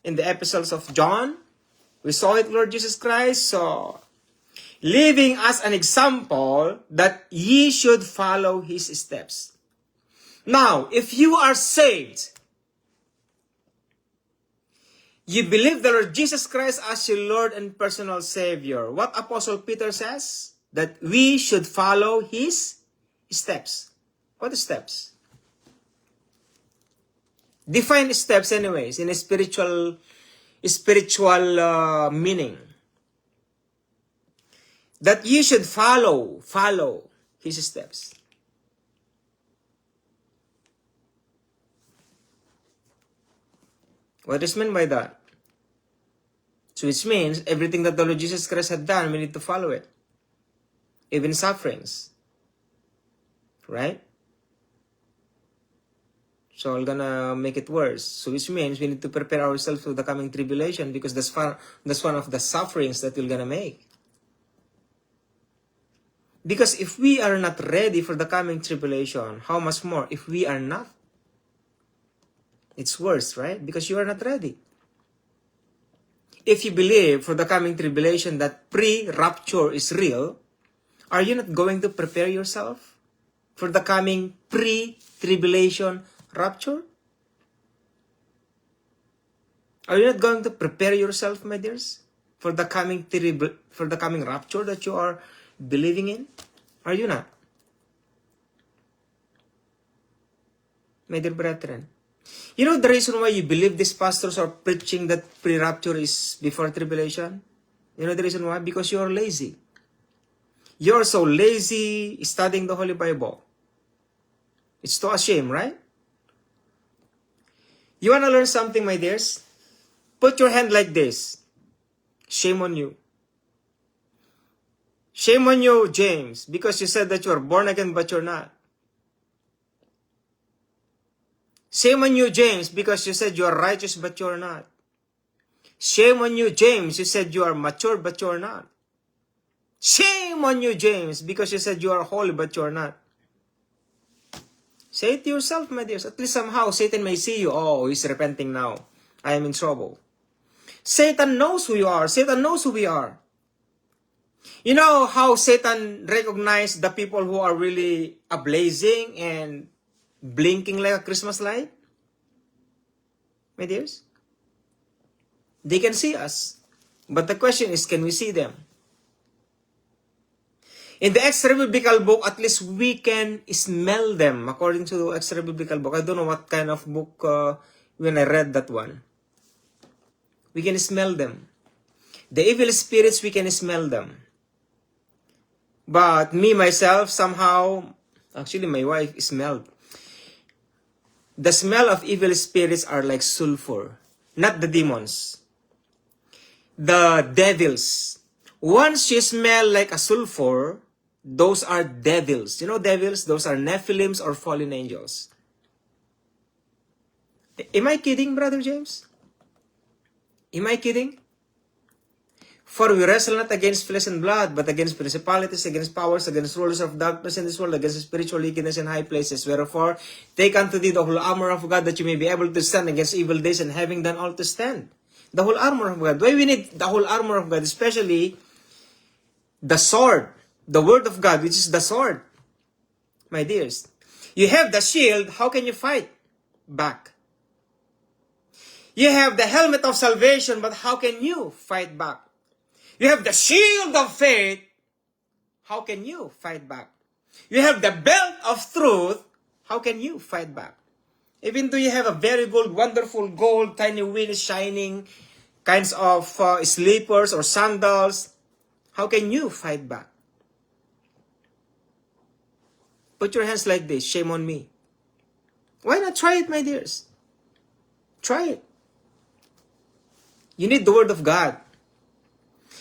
in the epistles of John. We saw it, Lord Jesus Christ. So, leaving us an example that ye should follow His steps. Now, if you are saved, you believe the Lord Jesus Christ as your Lord and personal Savior. What Apostle Peter says? That we should follow His steps. What steps? Define steps anyways in a spiritual meaning. That you should follow His steps. What is meant by that? So which means everything that the Lord Jesus Christ had done, we need to follow it. Even sufferings. Right? So I'm gonna make it worse. So which means we need to prepare ourselves for the coming tribulation, because that's one of the sufferings that we're gonna make. Because if we are not ready for the coming tribulation, how much more if we are not? It's worse, right? Because you are not ready. If you believe for the coming tribulation that pre-rapture is real, are you not going to prepare yourself for the coming pre-tribulation rapture? Are you not going to prepare yourself, my dears, for the coming rapture that you are believing in? Are you not? My dear brethren, you know the reason why you believe these pastors are preaching that pre-rapture is before tribulation? You know the reason why? Because you are lazy. You are so lazy studying the Holy Bible. It's to a shame, right? You want to learn something, my dears? Put your hand like this. Shame on you. Shame on you, James, because you said that you are born again, but you're not. Shame on you, James, because you said you are righteous, but you are not. Shame on you, James, you said you are mature, but you are not. Shame on you, James, because you said you are holy, but you are not. Say it to yourself, my dears. At least somehow Satan may see you. Oh, he's repenting now. I am in trouble. Satan knows who you are. Satan knows who we are. You know how Satan recognized the people who are really ablazing and blinking like a Christmas light? My dears? They can see us. But the question is, can we see them? In the extra-biblical book, at least we can smell them. According to the extra-biblical book. I don't know what kind of book when I read that one. We can smell them. The evil spirits, we can smell them. But me, myself, somehow, actually my wife smelled. The smell of evil spirits are like sulfur. Not the demons. The devils. Once you smell like a sulfur, those are devils. You know devils? Those are Nephilims or fallen angels. Am I kidding, Brother James? Am I kidding? For we wrestle not against flesh and blood, but against principalities, against powers, against rulers of darkness in this world, against spiritual wickedness in high places. Wherefore, take unto thee the whole armor of God, that you may be able to stand against evil days, and having done all to stand. The whole armor of God. Why we need the whole armor of God? Especially the sword, the word of God, which is the sword. My dears, you have the shield, how can you fight back? You have the helmet of salvation, but how can you fight back? You have the shield of faith, how can you fight back? You have the belt of truth, how can you fight back? Even though you have a very good, wonderful gold, tiny wheels, shining kinds of slippers or sandals, how can you fight back? Put your hands like this. Shame on me. Why not try it, my dears? Try it. You need the word of God.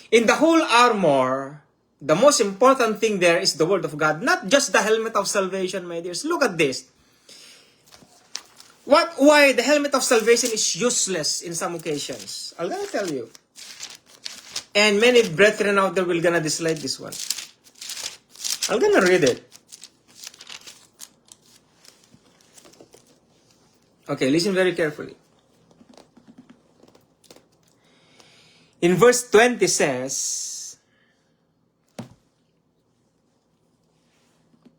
In the whole armor, The most important thing there is the Word of God, not just the helmet of salvation, my dears. Look at this. Why the helmet of salvation is useless in some occasions? I'm gonna tell you. And many brethren out there will gonna dislike this one. I'm gonna read it. Okay, listen very carefully. In verse 20 says,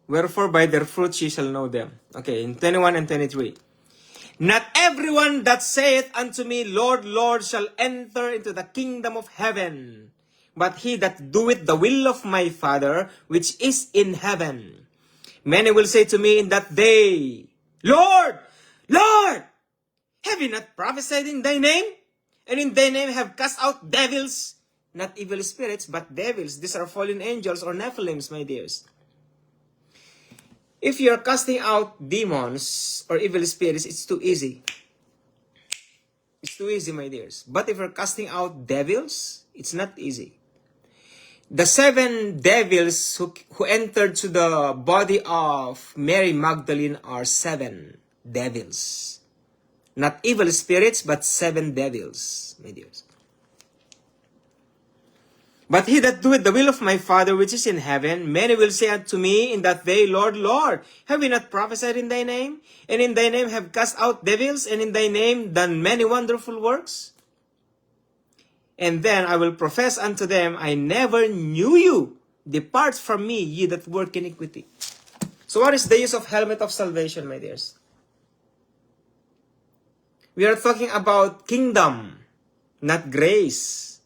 wherefore by their fruits ye shall know them. Okay, in 21 and 23. Not everyone that saith unto me, Lord, Lord, shall enter into the kingdom of heaven, but he that doeth the will of my Father, which is in heaven. Many will say to me in that day, Lord, Lord, have you not prophesied in thy name? And in thy name have cast out devils, not evil spirits, but devils. These are fallen angels or Nephilims, my dears. If you're casting out demons or evil spirits, it's too easy. It's too easy, my dears. But if you're casting out devils, it's not easy. The 7 devils who entered to the body of Mary Magdalene are 7 devils. Not evil spirits, but 7 devils, my dears. But he that doeth the will of my Father which is in heaven, many will say unto me in that day, Lord, Lord, have we not prophesied in thy name? And in thy name have cast out devils, and in thy name done many wonderful works? And then I will profess unto them, I never knew you. Depart from me, ye that work iniquity. So what is the use of helmet of salvation, my dears? We are talking about kingdom, not grace.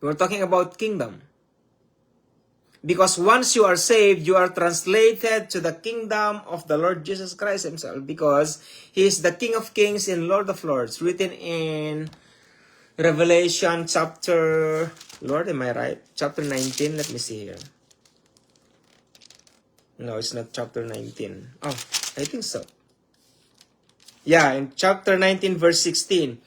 We're talking about kingdom. Because once you are saved, you are translated to the kingdom of the Lord Jesus Christ himself. Because he is the King of Kings and Lord of Lords. Written in Revelation chapter... Lord, am I right? Chapter 19. Let me see here. No, it's not chapter 19. Oh, I think so. Yeah, in chapter 19 verse 16.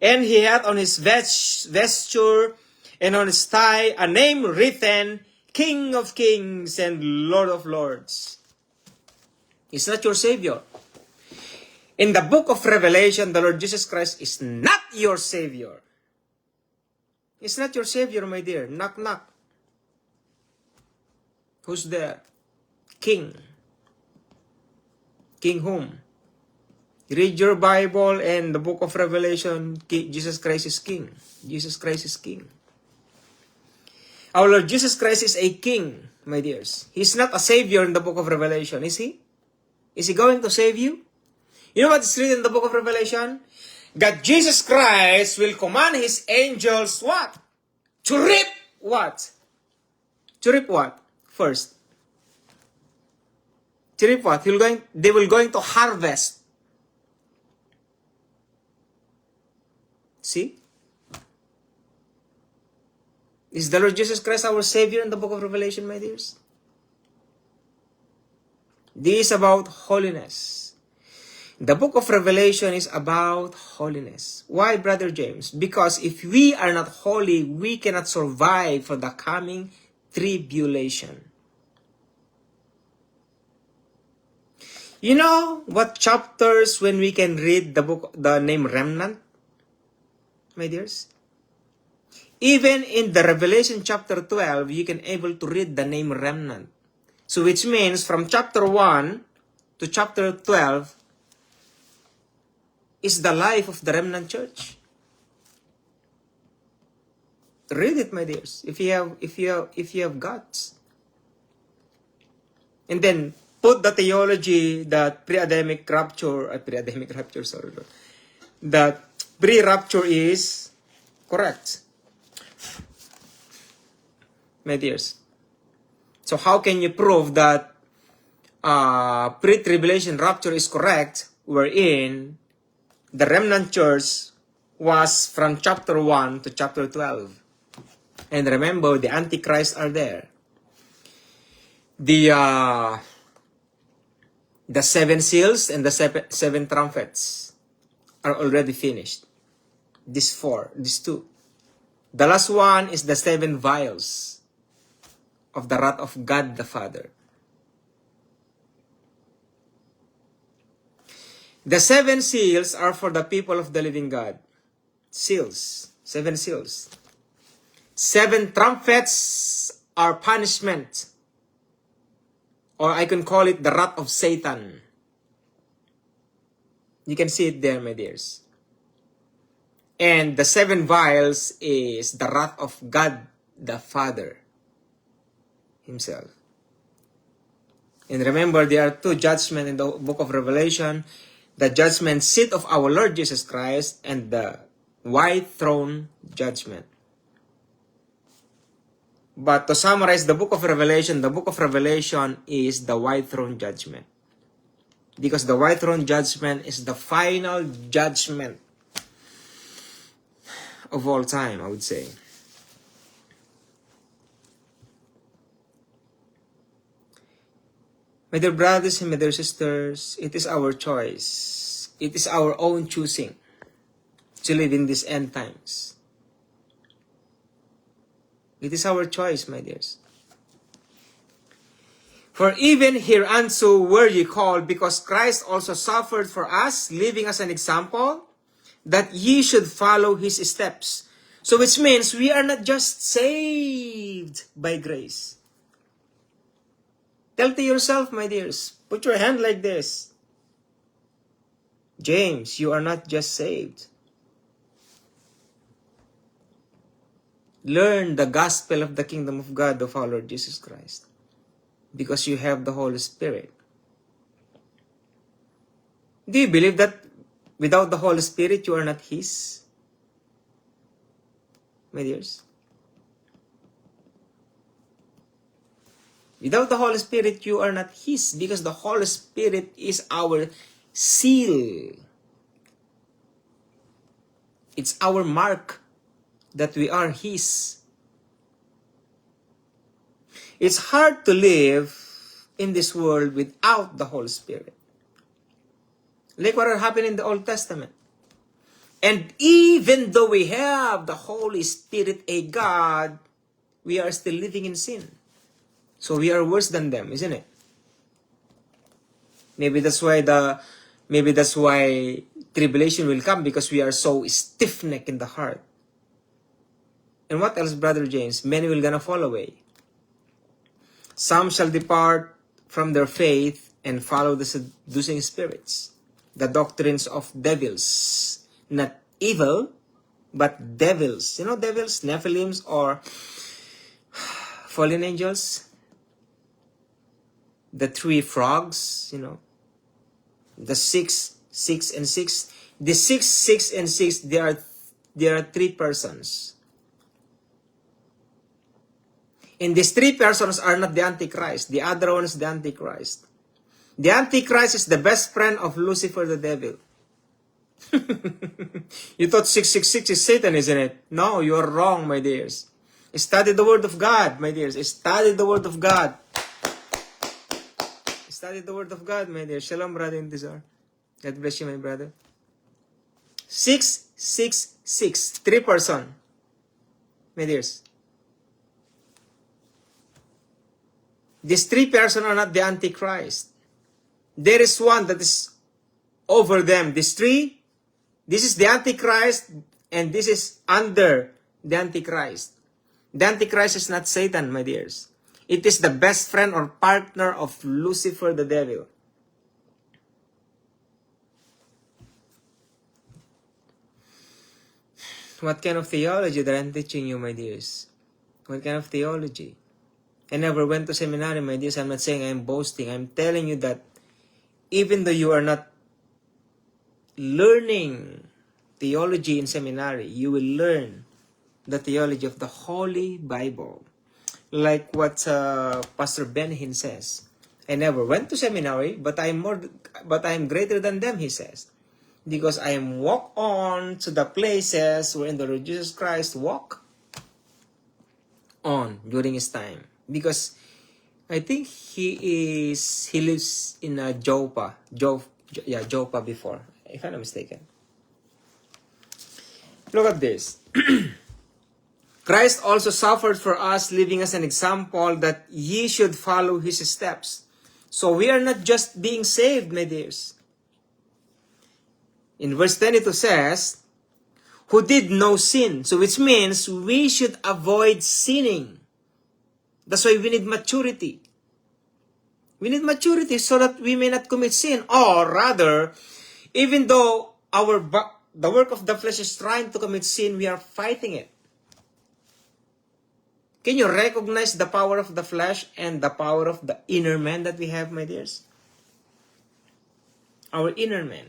And he had on his vesture and on his thigh a name written, King of Kings and Lord of Lords. He's not your Savior. In the book of Revelation, the Lord Jesus Christ is not your Savior. He's not your Savior, my dear. Knock, knock. Who's there? King. King whom? Read your Bible and the book of Revelation, Jesus Christ is King. Jesus Christ is King. Our Lord Jesus Christ is a King, my dears. He's not a Savior in the book of Revelation, is He? Is He going to save you? You know what is written in the book of Revelation? That Jesus Christ will command His angels what? To reap what? To reap what? First. To reap what? They will going to harvest. See? Is the Lord Jesus Christ our Savior in the book of Revelation, my dears? This is about holiness. The book of Revelation is about holiness. Why, Brother James? Because if we are not holy, we cannot survive for the coming tribulation. You know what chapters when we can read the book, the name remnant, my dears? Even in the Revelation chapter 12, you can able to read the name remnant. So which means from chapter 1 to chapter 12 is the life of the remnant church. Read it, my dears, if you have guts. And then put the theology that pre-Adamic rapture, that pre-rapture is correct. My dears. So how can you prove that pre-tribulation rapture is correct wherein the remnant church was from chapter 1 to chapter 12? And remember, the Antichrist are there. The 7 seals and the 7 trumpets are already finished. These 2. The last one is the 7 vials of the wrath of God the Father. The 7 seals are for the people of the living God. Seals. 7 seals. 7 trumpets are punishment. Or I can call it the wrath of Satan. You can see it there, my dears. And the 7 vials is the wrath of God the Father himself. And remember, there are 2 judgments in the book of Revelation. The judgment seat of our Lord Jesus Christ and the white throne judgment. But to summarize the book of Revelation is the white throne judgment. Because the white throne judgment is the final judgment of all time, I would say. My dear brothers and my dear sisters, it is our choice. It is our own choosing to live in these end times. It is our choice, my dears. For even hereunto were ye called, because Christ also suffered for us, leaving us an example, that ye should follow his steps. So which means we are not just saved by grace. Tell to yourself, my dears, put your hand like this. James, you are not just saved. Learn the gospel of the kingdom of God of our Lord Jesus Christ. Because you have the Holy Spirit. Do you believe that without the Holy Spirit, you are not his? My dears. Without the Holy Spirit, you are not his, because the Holy Spirit is our seal. It's our mark that we are his. It's hard to live in this world without the Holy Spirit. Like what happened in the Old Testament. And even though we have the Holy Spirit, a God, we are still living in sin. So we are worse than them, isn't it? Maybe that's why tribulation will come, because we are so stiff-necked in the heart. And what else, Brother James? Many will gonna fall away. Some shall depart from their faith and follow the seducing spirits, the doctrines of devils. Not evil, but devils. You know devils, Nephilims, or fallen angels? The 3 frogs, you know. The 6, 6, and 6. The 6, 6, and 6, there are 3 persons. And these 3 persons are not the Antichrist. The other one is the Antichrist. The Antichrist is the best friend of Lucifer the devil. You thought 666 is Satan, isn't it? No, you are wrong, my dears. Study the Word of God, my dears. Study the Word of God. Study the Word of God, my dear. Shalom, brother Intizar. God bless you, my brother. 666. 3 person. My dears. These 3 persons are not the Antichrist. There is one that is over them. These 3, this is the Antichrist, and this is under the Antichrist. The Antichrist is not Satan, my dears. It is the best friend or partner of Lucifer the devil. What kind of theology that I'm teaching you, my dears? What kind of theology? I never went to seminary, my dears. I'm not saying I'm boasting. I'm telling you that even though you are not learning theology in seminary, you will learn the theology of the Holy Bible. Like what Pastor Ben Hinn says. I never went to seminary, but I am greater than them, he says. Because I am walk on to the places wherein the Lord Jesus Christ walked on during his time. Because I think he lives in Joppa before, if I'm not mistaken. Look at this. Christ also suffered for us, leaving us an example that ye should follow his steps. So we are not just being saved, my dears. In verse 22 says, who did no sin. So which means we should avoid sinning. That's why we need maturity. We need maturity so that we may not commit sin. Or rather, even though the work of the flesh is trying to commit sin, we are fighting it. Can you recognize the power of the flesh and the power of the inner man that we have, my dears? Our inner man.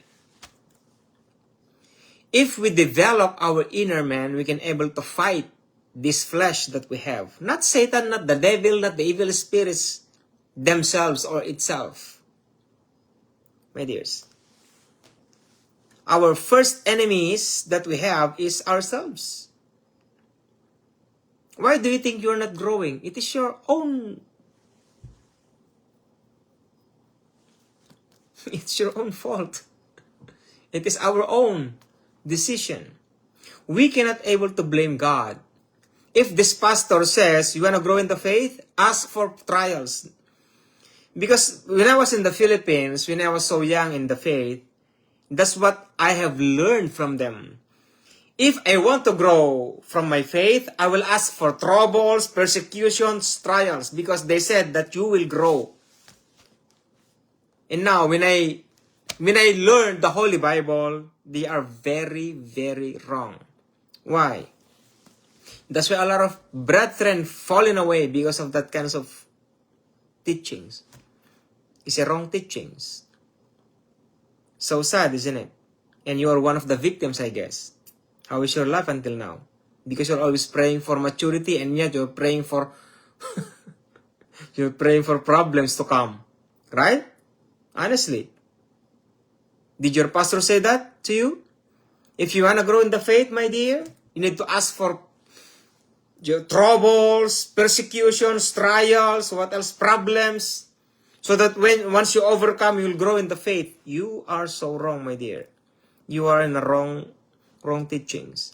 If we develop our inner man, we can able to fight this flesh that we have. Not Satan, not the devil, not the evil spirits themselves or itself. My dears. Our first enemies that we have is ourselves. Why do you think you're not growing? It is your own. It's your own fault. It is our own decision. We cannot able to blame God. If this pastor says, you want to grow in the faith, ask for trials. Because when I was in the Philippines, when I was so young in the faith, that's what I have learned from them. If I want to grow from my faith, I will ask for troubles, persecutions, trials, because they said that you will grow. And now, when I learned the Holy Bible, they are very, very wrong. Why? That's why a lot of brethren fallen away because of that kinds of teachings. It's a wrong teachings. So sad, isn't it? And you are one of the victims, I guess. How is your life until now? Because you're always praying for maturity and yet you're praying for you're praying for problems to come. Right? Honestly. Did your pastor say that to you? If you want to grow in the faith, my dear, you need to ask for your troubles, persecutions, trials, what else, problems, so that once you overcome, you will grow in the faith. You are so wrong, my dear. You are in the wrong teachings.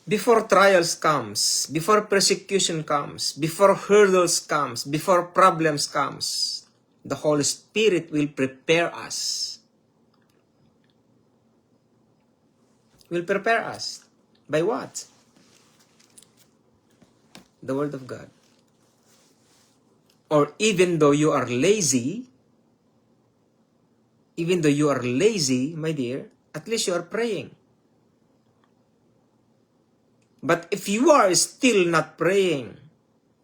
Before trials comes, before persecution comes, before hurdles comes, before problems comes, the Holy Spirit will prepare us. Will prepare us. By what? The Word of God. Or even though you are lazy, my dear, at least you are praying. But if you are still not praying,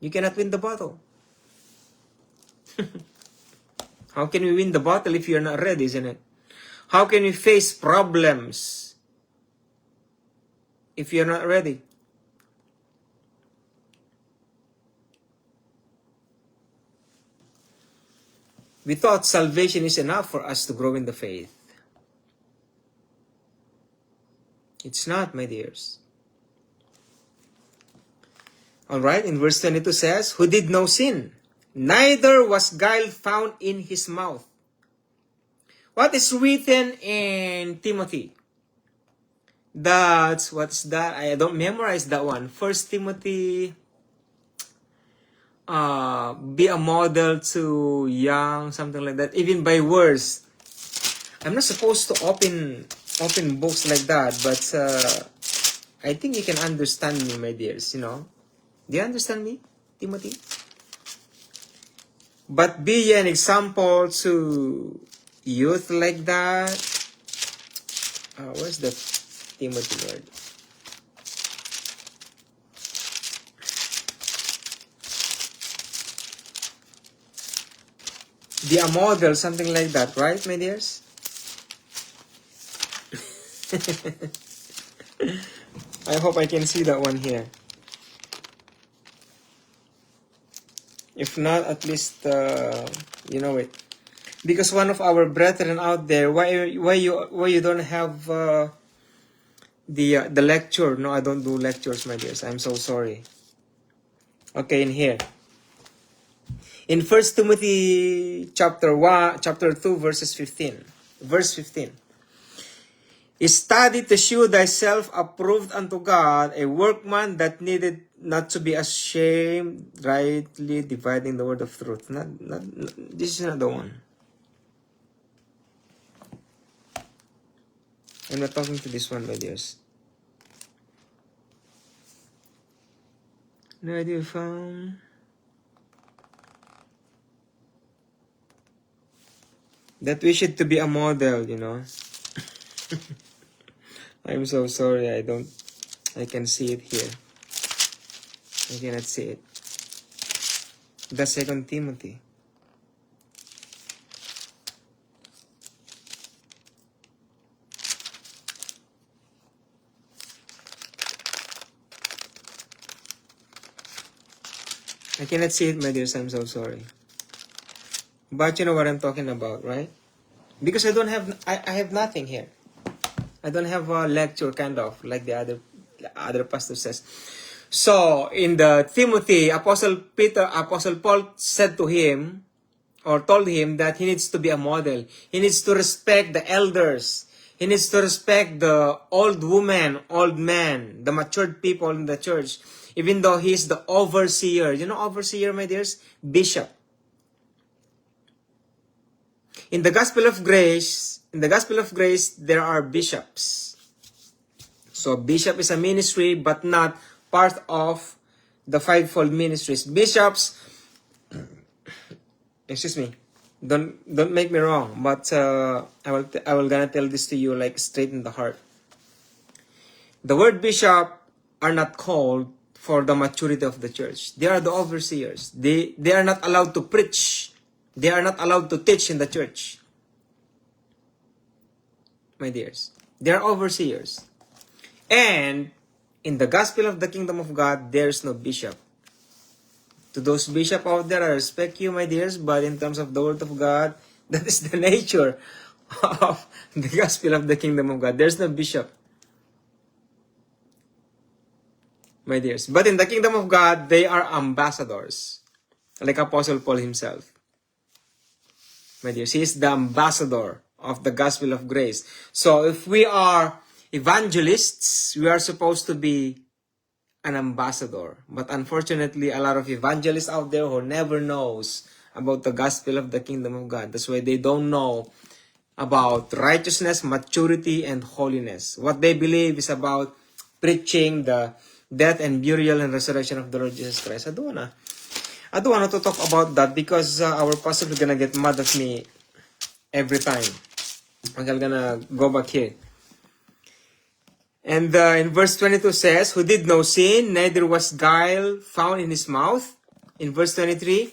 you cannot win the battle. How can we win the battle if you're not ready, isn't it? How can we face problems if you're not ready? We thought salvation is enough for us to grow in the faith. It's not, my dears. Alright, in verse 22 says, who did no sin, neither was guile found in his mouth. What is written in Timothy? What's that? I don't memorize that one. 1 Timothy, be a model to young, something like that. Even by words. I'm not supposed to open books like that, but I think you can understand me, my dears, you know. Do you understand me, Timothy? But be ye an example to youth like that. Where's the Timothy word? Be a model, something like that, right, my dears? I hope I can see that one here. If not, at least you know it. Because one of our brethren out there, why you don't have the lecture? No, I don't do lectures, my dears. I'm so sorry. Okay, in here. In 1 Timothy chapter 2, verse 15. Study to show thyself approved unto God, a workman that needed not to be ashamed, rightly dividing the word of truth. This is not the one. I'm not talking to this one, my dears. No idea found. That we should to be a model, you know. I'm so sorry, I can see it here. I cannot see it. The 2 Timothy. I cannot see it, my dears. I'm so sorry. But you know what I'm talking about, right? Because I have nothing here. I don't have a lecture kind of like the other pastor says. So in the Timothy, Apostle Paul said to him or told him that he needs to be a model. He needs to respect the elders. He needs to respect the old woman, old man, the matured people in the church. Even though he's the overseer. You know overseer, my dears? Bishop. In the Gospel of Grace, there are bishops. So bishop is a ministry but not part of the fivefold ministries. Bishops, excuse me, don't make me wrong, but I will gonna tell this to you like straight in the heart. The word bishop are not called for the maturity of the church. They are the overseers. They are not allowed to preach. They are not allowed to teach in the church. My dears, they are overseers. And in the gospel of the kingdom of God, there's no bishop. To those bishop out there, I respect you, my dears, but in terms of the word of God, that is the nature of the gospel of the kingdom of God. There's no bishop, my dears. But in the kingdom of God, they are ambassadors, like Apostle Paul himself. My dears, he is the ambassador of the gospel of grace. So if we are evangelists, we are supposed to be an ambassador. But unfortunately, a lot of evangelists out there who never knows about the gospel of the kingdom of God. That's why they don't know about righteousness, maturity, and holiness. What they believe is about preaching the death and burial and resurrection of the Lord Jesus Christ. I don't wanna to talk about that because our pastor is gonna get mad at me every time. I'm gonna go back here. And in verse 22 says, who did no sin, neither was guile found in his mouth. In verse 23,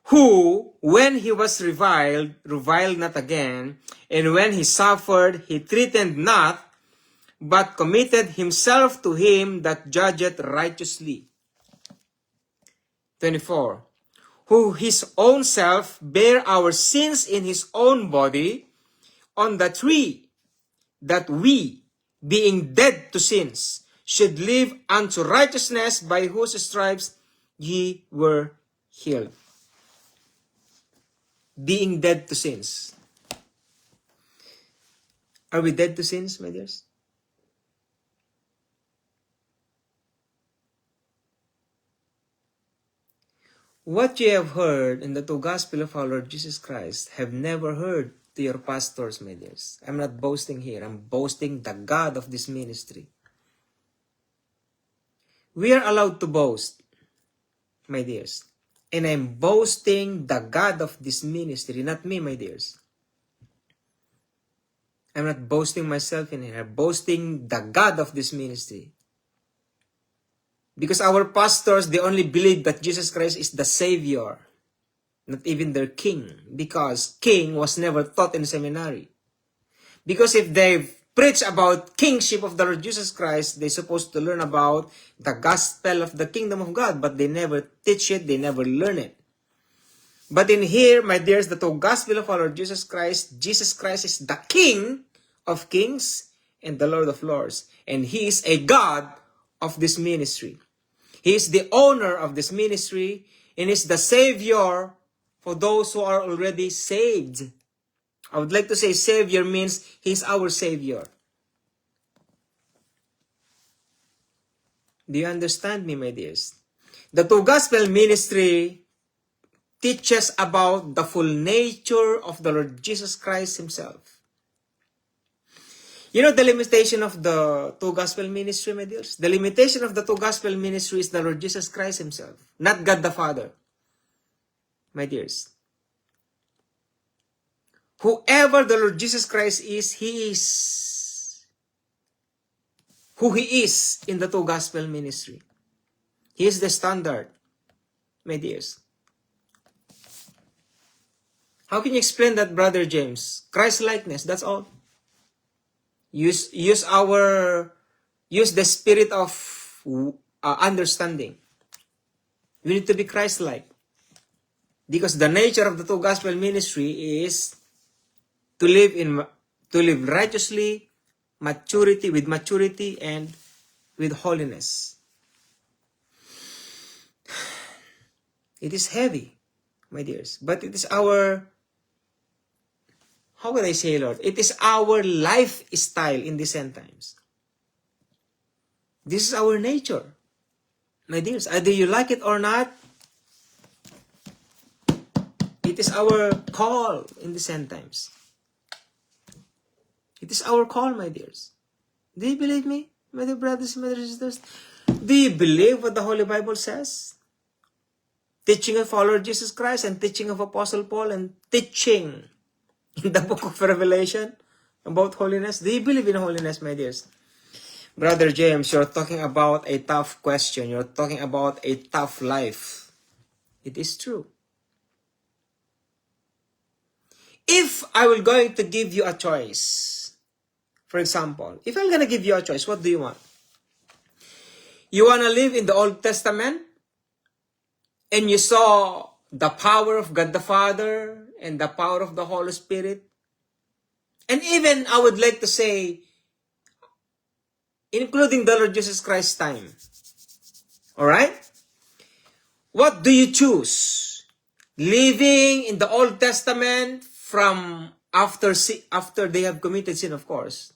who, when he was reviled not again, and when he suffered, he threatened not, but committed himself to him that judgeth righteously. 24, who his own self bare our sins in his own body on the tree, that we, being dead to sins, should live unto righteousness, by whose stripes ye were healed. Being dead to sins. Are we dead to sins, my dears? What ye have heard in the true gospel of our Lord Jesus Christ have never heard to your pastors, my dears. I'm not boasting here. I'm boasting the God of this ministry. We are allowed to boast, my dears. And I'm boasting the God of this ministry, not me, my dears. I'm not boasting myself in here. I'm boasting the God of this ministry. Because our pastors, they only believe that Jesus Christ is the Savior, not even their King. Because King was never taught in seminary. Because if they preach about kingship of the Lord Jesus Christ, they're supposed to learn about the gospel of the kingdom of God, but they never teach it, they never learn it. But in here, my dears, the true gospel of our Lord Jesus Christ is the King of kings and the Lord of lords. And He is a God of this ministry. He is the owner of this ministry and is the Savior for those who are already saved. I would like to say Savior means He's our Savior. Do you understand me, my dears? The Two Gospel Ministry teaches about the full nature of the Lord Jesus Christ Himself. You know the limitation of the Two Gospel Ministry, my dears? The limitation of the Two Gospel Ministry is the Lord Jesus Christ Himself, not God the Father, my dears. Whoever the Lord Jesus Christ is, He is who He is in the Two Gospel Ministry. He is the standard, my dears. How can you explain that, Brother James? Christ-likeness, that's all. Use the spirit of understanding. We need to be Christ-like. Because the nature of the Two Gospel Ministry is to live righteously, with maturity and with holiness. It is heavy, my dears, but it is our, how would I say, Lord? It is our lifestyle in these end times. This is our nature, my dears. Either you like it or not, it is our call in these end times. It is our call, my dears. Do you believe me, my dear brothers and my dear sisters? Do you believe what the Holy Bible says? Teaching of our Lord Jesus Christ and teaching of Apostle Paul and teaching in the book of Revelation about holiness. Do you believe in holiness, my dears? Brother James, you're talking about a tough question. You're talking about a tough life. It is true. If I were going to give you a choice, for example, if I'm going to give you a choice, what do you want? You want to live in the Old Testament and you saw the power of God the Father and the power of the Holy Spirit? And even, I would like to say, including the Lord Jesus Christ's time. Alright? What do you choose? Living in the Old Testament from after they have committed sin, of course.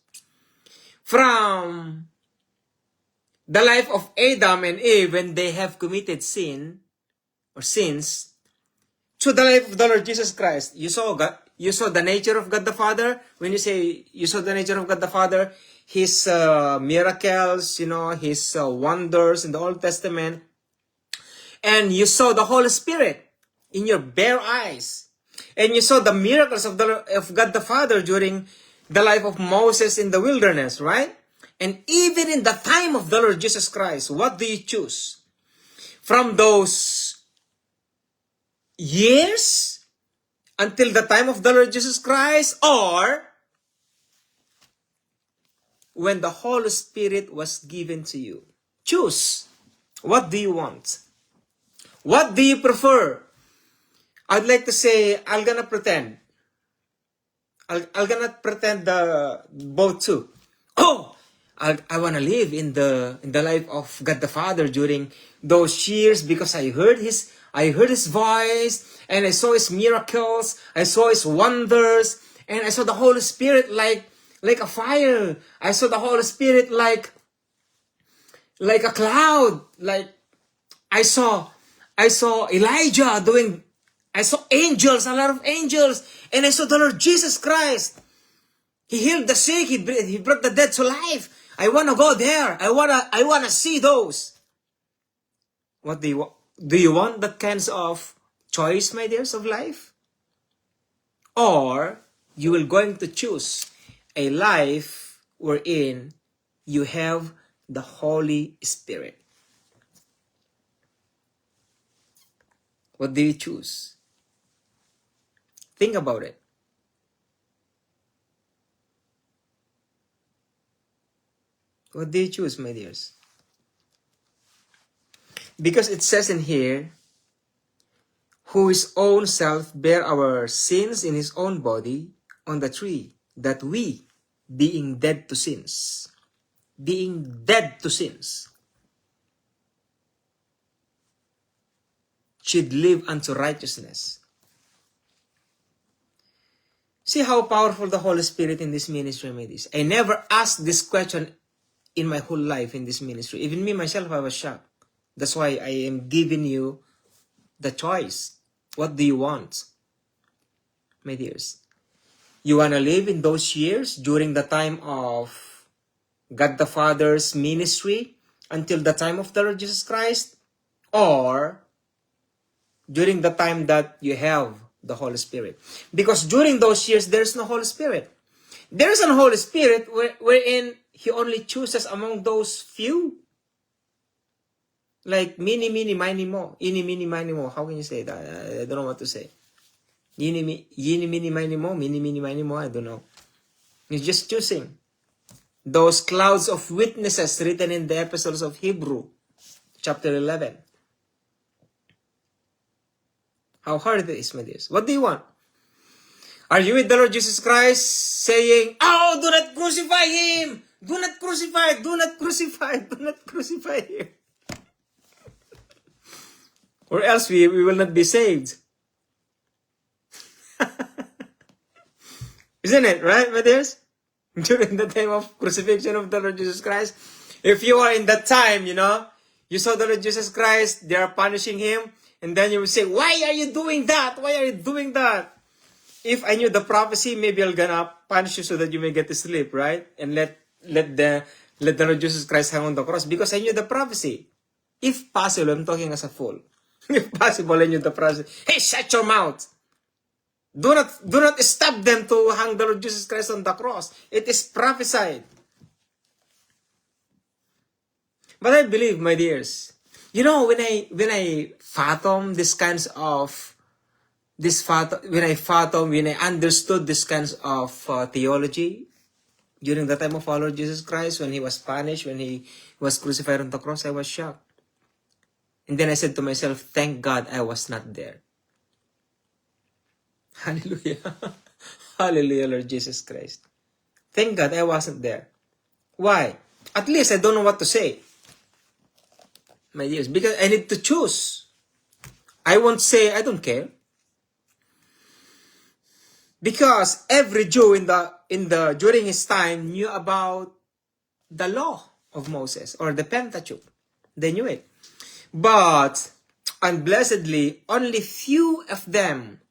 From the life of Adam and Eve when they have committed sin or sins, to the life of the Lord Jesus Christ. You saw God, you saw the nature of God the Father. When you say you saw the nature of God the Father, His miracles, His wonders in the Old Testament, and you saw the Holy Spirit in your bare eyes, and you saw the miracles of God the Father during the life of Moses in the wilderness, right? And even in the time of the Lord Jesus Christ, what do you choose? From those years until the time of the Lord Jesus Christ, or when the Holy Spirit was given to you? Choose. What do you want? What do you prefer? I'd like to say, I'm gonna pretend both too. Oh, I wanna live in the life of God the Father during those years because I heard His voice and I saw His miracles, I saw His wonders, and I saw the Holy Spirit like a fire. I saw the Holy Spirit like a cloud. Like I saw Elijah doing. I saw angels, a lot of angels, and I saw the Lord Jesus Christ. He healed the sick. He brought the dead to life. I wanna go there. I wanna see those. What do you want? Do you want that kinds of choice, my dears, of life? Or you will going to choose a life wherein you have the Holy Spirit? What do you choose? Think about it. What do you choose, my dears? Because it says in here, who His own self bare our sins in His own body on the tree, that we, being dead to sins, should live unto righteousness. See how powerful the Holy Spirit in this ministry made is. I never asked this question in my whole life in this ministry. Even me, myself, I was shocked. That's why I am giving you the choice. What do you want? My dears, you want to live in those years during the time of God the Father's ministry until the time of the Lord Jesus Christ, or during the time that you have the Holy Spirit? Because during those years, there's no Holy Spirit. There's a Holy Spirit wherein He only chooses among those few. Like mini, mini, mo. Ini, mini, mo. How can you say that? I don't know what to say. Yini, mini, mo. Mini, mo. I don't know. He's just choosing. Those clouds of witnesses written in the epistles of Hebrew, chapter 11. How hard it is, my dears. What do you want? Are you with the Lord Jesus Christ saying, oh, do not crucify Him! Do not crucify! Do not crucify! Do not crucify Him! Or else we will not be saved. Isn't it, right, my dears? During the time of crucifixion of the Lord Jesus Christ, if you are in that time, you saw the Lord Jesus Christ, they are punishing Him, and then you will say, why are you doing that? Why are you doing that? If I knew the prophecy, maybe I'm gonna punish you so that you may get to sleep, right? And let the Lord Jesus Christ hang on the cross, because I knew the prophecy. If possible, I'm talking as a fool. If possible, I knew the prophecy. Hey, shut your mouth! Do not stop them to hang the Lord Jesus Christ on the cross. It is prophesied. But I believe, my dears, when I fathom this kinds of when I understood this kinds of theology during the time of our Lord Jesus Christ, when He was punished, when He was crucified on the cross, I was shocked. And then I said to myself, thank God I was not there. Hallelujah. Hallelujah, Lord Jesus Christ. Thank God I wasn't there. Why? At least I don't know what to say, my dears, because I need to choose. I won't say I don't care. Because every Jew during his time knew about the law of Moses, or the Pentateuch. They knew it. But unblessedly, only few of them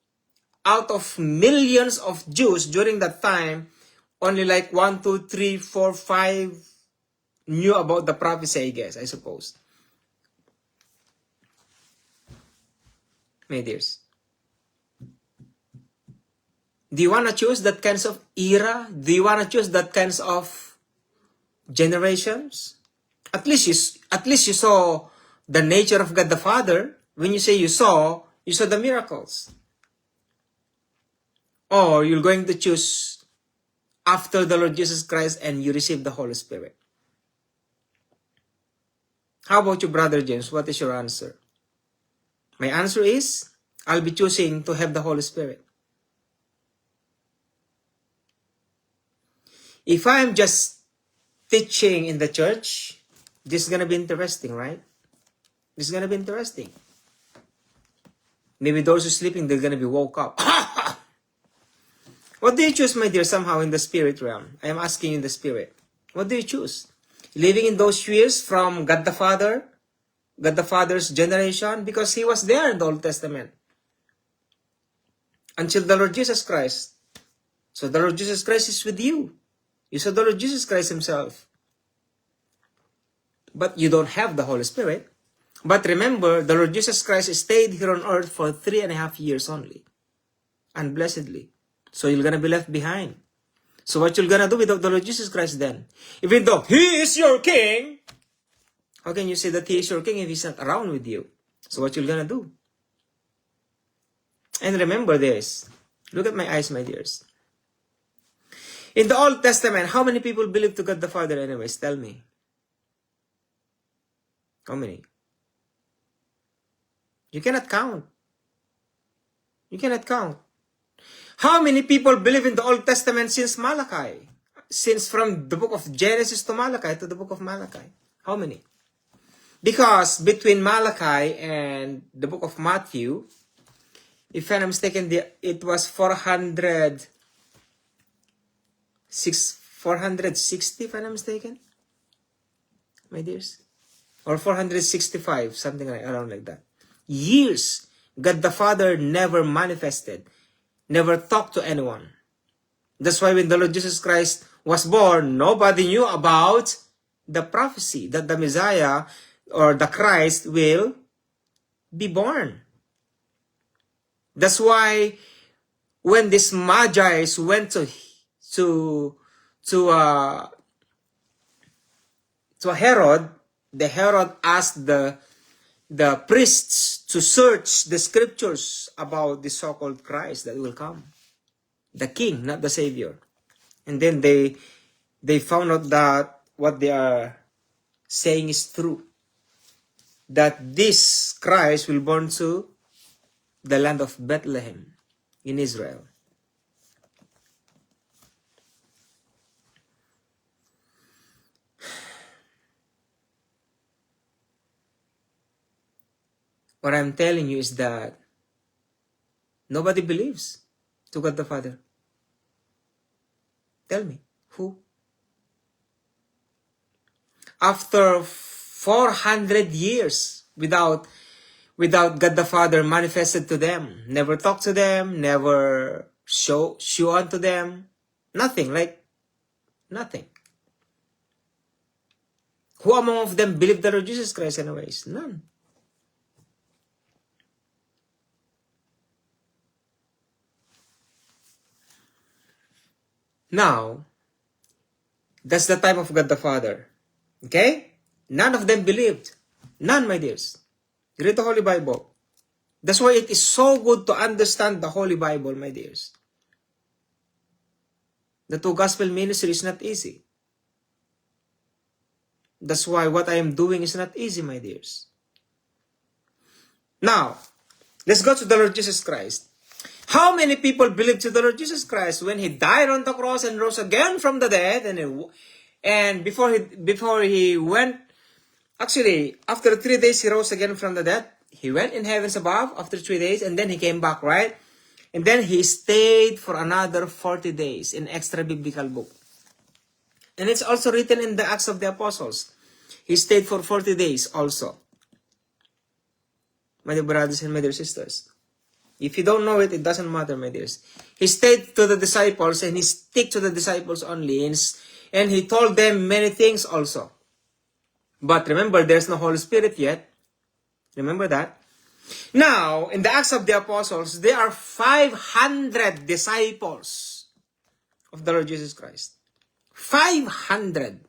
out of millions of Jews during that time, only like 1, 2, 3, 4, 5 knew about the prophecy, I suppose. My dears, do you want to choose that kinds of era? Do you want to choose that kinds of generations? At least you saw the nature of God the Father. When you say you saw the miracles. Or you're going to choose after the Lord Jesus Christ and you receive the Holy Spirit. How about you, Brother James? What is your answer? My answer is, I'll be choosing to have the Holy Spirit. If I'm just teaching in the church, this is going to be interesting, right? This is going to be interesting. Maybe those who are sleeping, they're going to be woke up. What do you choose, my dear, somehow in the spirit realm? I am asking in the spirit. What do you choose? Living in those years from God the Father's generation, because He was there in the Old Testament. Until the Lord Jesus Christ. So the Lord Jesus Christ is with you. You saw the Lord Jesus Christ Himself. But you don't have the Holy Spirit. But remember, the Lord Jesus Christ stayed here on earth for 3.5 years only. Unblessedly. So you're going to be left behind. So what you're going to do without the Lord Jesus Christ then? Even though He is your King, how can you say that He is your King if He's not around with you? So what you're going to do? And remember this. Look at my eyes, my dears. In the Old Testament, how many people believe to God the Father anyways? Tell me. How many? You cannot count. You cannot count. How many people believe in the Old Testament since Malachi? Since from the book of Genesis to Malachi, to the book of Malachi. How many? Because between Malachi and the book of Matthew, if I'm not mistaken, it was 460, if I'm not mistaken. my dears. Or 465, something like around like that. Years, God the Father never manifested, never talked to anyone. That's why when the Lord Jesus Christ was born, nobody knew about the prophecy that the Messiah or the Christ will be born. That's why when these Magi's went to Herod, the Herod asked the priests to search the scriptures about the so-called Christ that will come. The king, not the savior. And then they found out that what they are saying is true. That this Christ will born to the land of Bethlehem in Israel. What I'm telling you is that nobody believes to God the Father. Tell me, who? After 400 years without God the Father manifested to them, never talked to them, never show unto them, nothing, like nothing. Who among them believed the Lord Jesus Christ anyways? None. Now, that's the time of God the Father. Okay? None of them believed. None, my dears. Read the Holy Bible. That's why it is so good to understand the Holy Bible, my dears. The two gospel ministry is not easy. That's why what I am doing is not easy, my dears. Now, let's go to the Lord Jesus Christ. How many people believed to the Lord Jesus Christ when He died on the cross and rose again from the dead? And before he went, actually, after 3 days, He rose again from the dead. He went in heavens above after 3 days, and then He came back, right? And then He stayed for another 40 days in extra biblical book. And it's also written in the Acts of the Apostles. He stayed for 40 days also. My dear brothers and my dear sisters. If you don't know it, it doesn't matter, my dears. He stayed to the disciples and He stick to the disciples only. And He told them many things also. But remember, there's no Holy Spirit yet. Remember that? Now, in the Acts of the Apostles, there are 500 disciples of the Lord Jesus Christ. 500.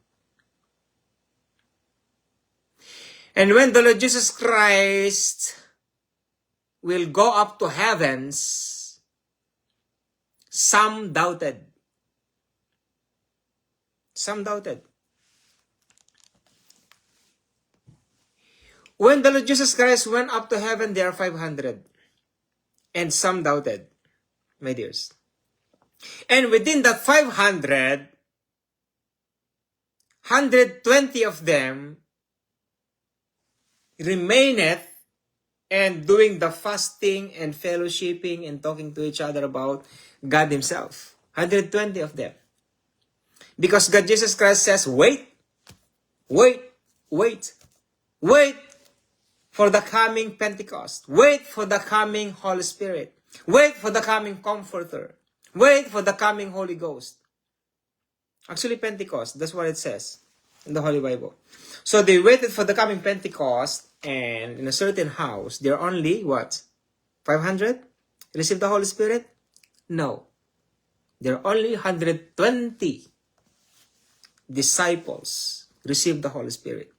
And when the Lord Jesus Christ will go up to heavens, some doubted. Some doubted. When the Lord Jesus Christ went up to heaven, there are 500. And some doubted, my dears. And within that 500, 120 of them remaineth and doing the fasting and fellowshipping and talking to each other about God Himself. 120 of them. Because God Jesus Christ says, wait for the coming Pentecost. Wait for the coming Holy Spirit. Wait for the coming Comforter. Wait for the coming Holy Ghost. Actually, Pentecost, that's what it says in the Holy Bible. So they waited for the coming Pentecost, and in a certain house, there are only, what? 500? Receive the Holy Spirit? No. There are only 120 disciples receive the Holy Spirit.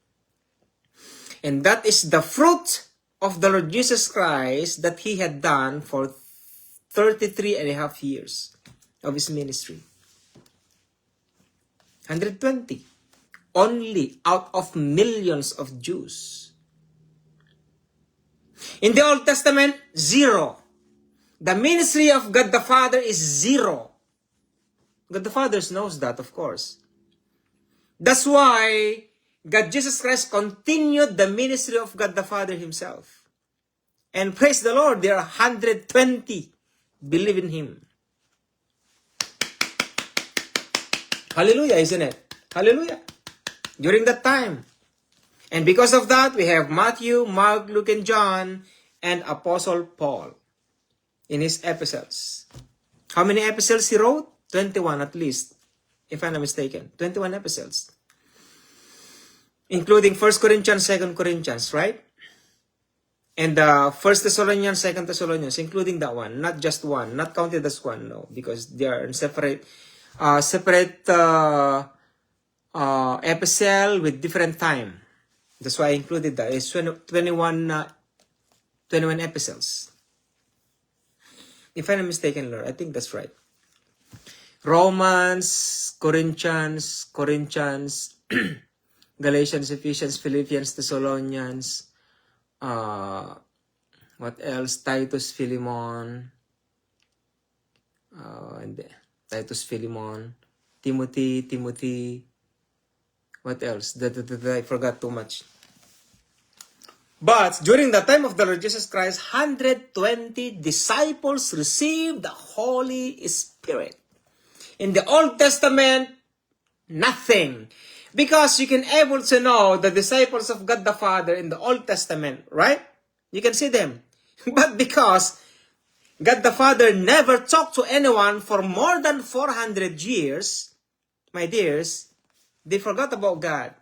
And that is the fruit of the Lord Jesus Christ that He had done for 33 and a half years of His ministry. 120. Only out of millions of Jews. In the Old Testament, 0. The ministry of God the Father is 0. God the Father knows that, of course. That's why God Jesus Christ continued the ministry of God the Father Himself. And praise the Lord, there are 120 believe in Him. Hallelujah, isn't it? Hallelujah. During that time, And because of that, we have Matthew, Mark, Luke, and John, and Apostle Paul in his epistles. How many epistles he wrote? 21 at least, if I'm not mistaken. 21 epistles. Including 1 Corinthians, 2 Corinthians, right? And 1 Thessalonians, 2 Thessalonians, including that one. Not just one, not counted as one, no. Because they are in separate epistle with different time. That's why I included that. It's 21 epistles. If I'm not mistaken, Lord, I think that's right. Romans, Corinthians, Galatians, Ephesians, Philippians, Thessalonians, what else? Titus, Philemon, Timothy, what else? I forgot too much. But during the time of the Lord Jesus Christ, 120 disciples received the Holy Spirit. In the Old Testament, nothing. Because you can able to know the disciples of God the Father in the Old Testament, right? You can see them. But because God the Father never talked to anyone for more than 400 years, my dears, they forgot about God.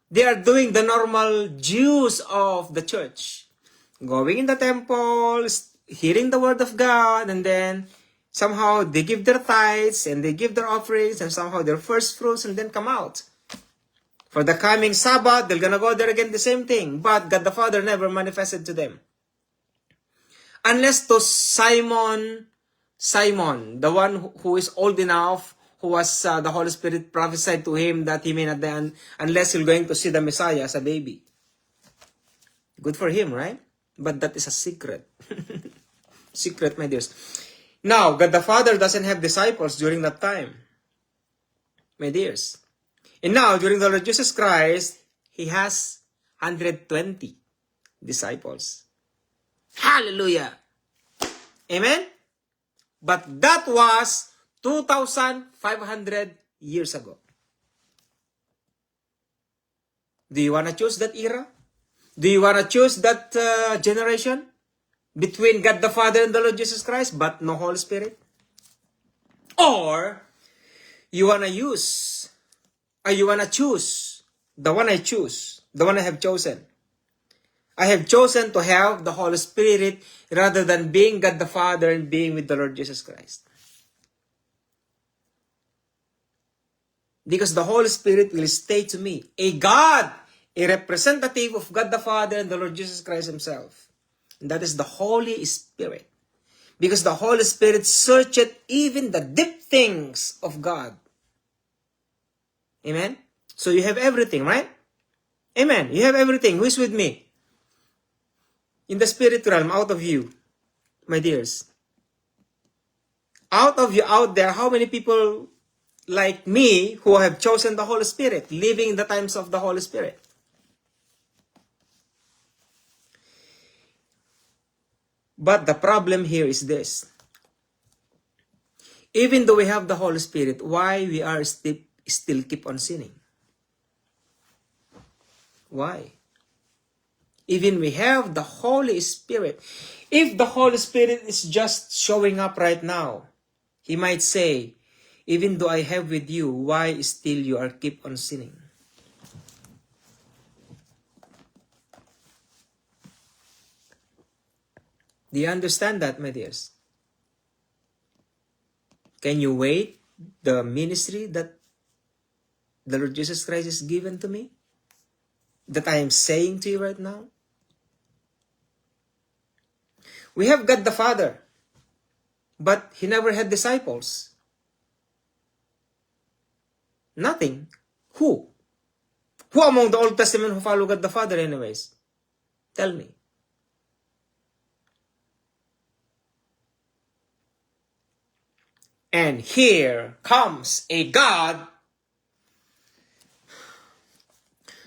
They are doing the normal Jews of the church. Going in the temple, hearing the word of God, and then somehow they give their tithes, and they give their offerings, and somehow their first fruits, and then come out. For the coming Sabbath, they're gonna go there again, the same thing. But God the Father never manifested to them. Unless to Simon, the one who is old enough, who was the Holy Spirit prophesied to him that he may not die unless he's going to see the Messiah as a baby. Good for him, right? But that is a secret. Secret, my dears. Now, God the Father doesn't have disciples during that time, my dears. And now, during the Lord Jesus Christ, He has 120 disciples. Hallelujah! Amen? But that was 2,500 years ago. Do you want to choose that era? Do you want to choose that generation? Between God the Father and the Lord Jesus Christ, but no Holy Spirit? Or, you want to choose the one I choose, the one I have chosen. I have chosen to have the Holy Spirit rather than being God the Father and being with the Lord Jesus Christ. Because the Holy Spirit will stay to me. A God, a representative of God the Father and the Lord Jesus Christ Himself. And that is the Holy Spirit. Because the Holy Spirit searcheth even the deep things of God. Amen? So you have everything, right? Amen. You have everything. Who is with me? In the spirit realm, out of you, my dears. Out of you, out there, how many people like me who have chosen the Holy Spirit, living in the times of the Holy Spirit? But the problem here is this. Even though we have the Holy Spirit, why we are still keep on sinning? Why? Even we have the Holy Spirit. If the Holy Spirit is just showing up right now, He might say, even though I have with you, why still you are keep on sinning? Do you understand that, my dears? Can you wait the ministry that the Lord Jesus Christ has given to me? That I am saying to you right now? We have God the Father, but He never had disciples. Nothing. Who? Who among the Old Testament who follow God the Father anyways? Tell me. And here comes a God.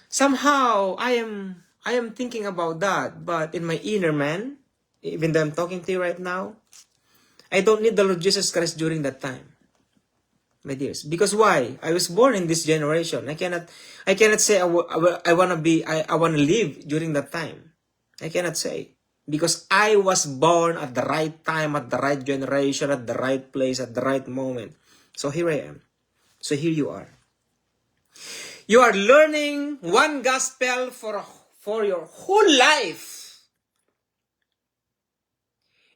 Somehow I am thinking about that, but in my inner man, even though I'm talking to you right now, I don't need the Lord Jesus Christ during that time. my dears. Because why? I was born in this generation. I cannot say I want to live during that time. I cannot say. Because I was born at the right time, at the right generation, at the right place, at the right moment. So here I am. So here you are. You are learning one gospel for your whole life.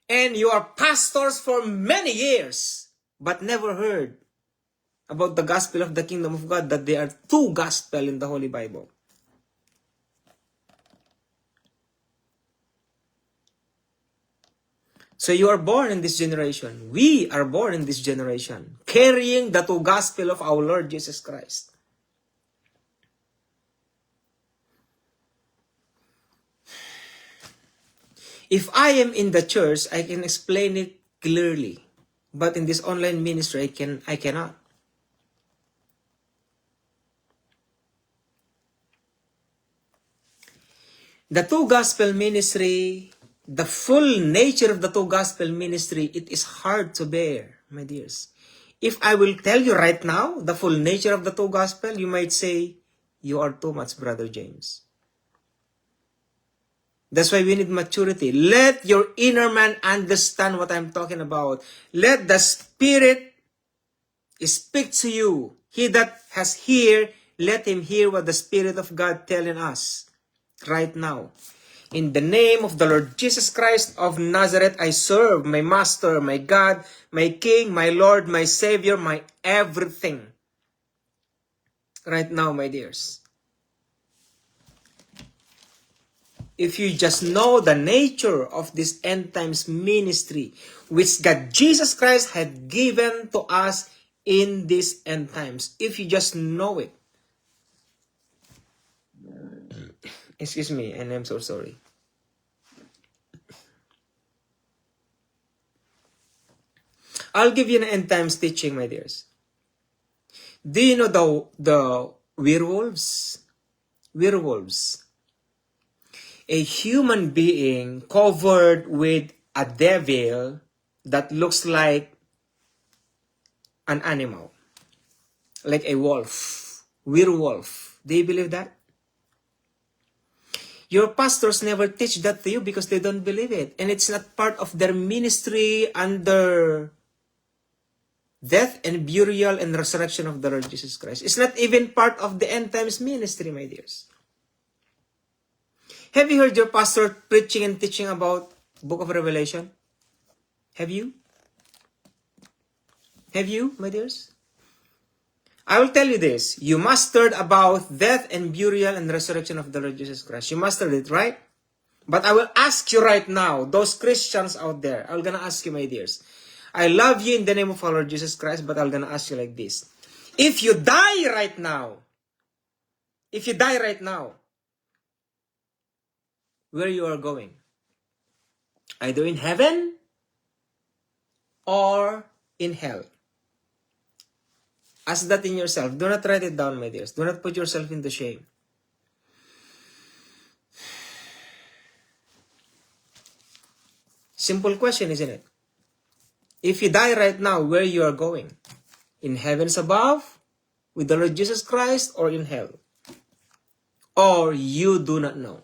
And you are pastors for many years, but never heard about the gospel of the kingdom of God, that there are two gospel in the Holy Bible. So you are born in this generation. We are born in this generation, carrying the two gospel of our Lord Jesus Christ. If I am in the church, I can explain it clearly. But in this online ministry, I cannot. The two gospel ministry, the full nature of the two gospel ministry, it is hard to bear, my dears. If I will tell you right now, the full nature of the two gospel, you might say, you are too much, Brother James. That's why we need maturity. Let your inner man understand what I'm talking about. Let the Spirit speak to you. He that has ear, let him hear what the Spirit of God telling us right now. In the name of the Lord Jesus Christ of Nazareth, I serve my Master, my God, my King, my Lord, my Savior, my everything. Right now, my dears. If you just know the nature of this end times ministry, which God Jesus Christ had given to us in these end times, if you just know it. Excuse me, and I'm so sorry. I'll give you an end times teaching, my dears. Do you know the werewolves? Werewolves. A human being covered with a devil that looks like an animal. Like a wolf. Werewolf. Do you believe that? Your pastors never teach that to you because they don't believe it. And it's not part of their ministry under death and burial and resurrection of the Lord Jesus Christ. It's not even part of the end times ministry, my dears. Have you heard your pastor preaching and teaching about Book of Revelation? Have you? Have you, my dears? I will tell you this. You mastered about death and burial and resurrection of the Lord Jesus Christ. You mastered it, right? But I will ask you right now, those Christians out there, I'm going to ask you, my dears. I love you in the name of our Lord Jesus Christ, but I'm going to ask you like this. If you die right now, where you are going? Either in heaven or in hell. Ask that in yourself. Do not write it down, my dears. Do not put yourself into shame. Simple question, isn't it? If you die right now, where you are going? In heavens above, with the Lord Jesus Christ, or in hell? Or you do not know?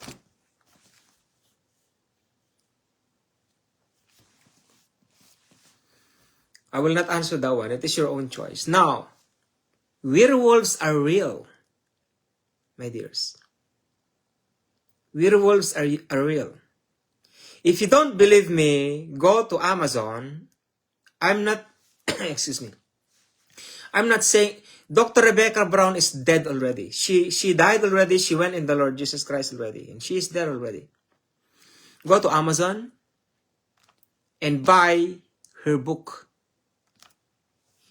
I will not answer that one. It is your own choice. Now, werewolves are real, my dears. Werewolves are real. If you don't believe me, go to Amazon. I'm not, excuse me. I'm not saying, Dr. Rebecca Brown is dead already. She died already. She went in the Lord Jesus Christ already. And she is there already. Go to Amazon and buy her book.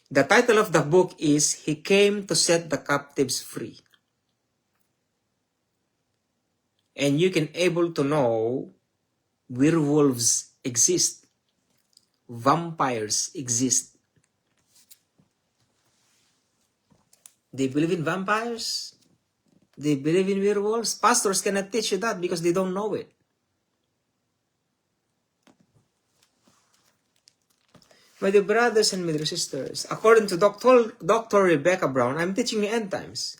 The title of the book is, He Came to Set the Captives Free. And you can able to know werewolves exist. Vampires exist. They believe in vampires? They believe in werewolves? Pastors cannot teach you that because they don't know it. My dear brothers and my dear sisters, according to Dr. Rebecca Brown, I'm teaching you end times.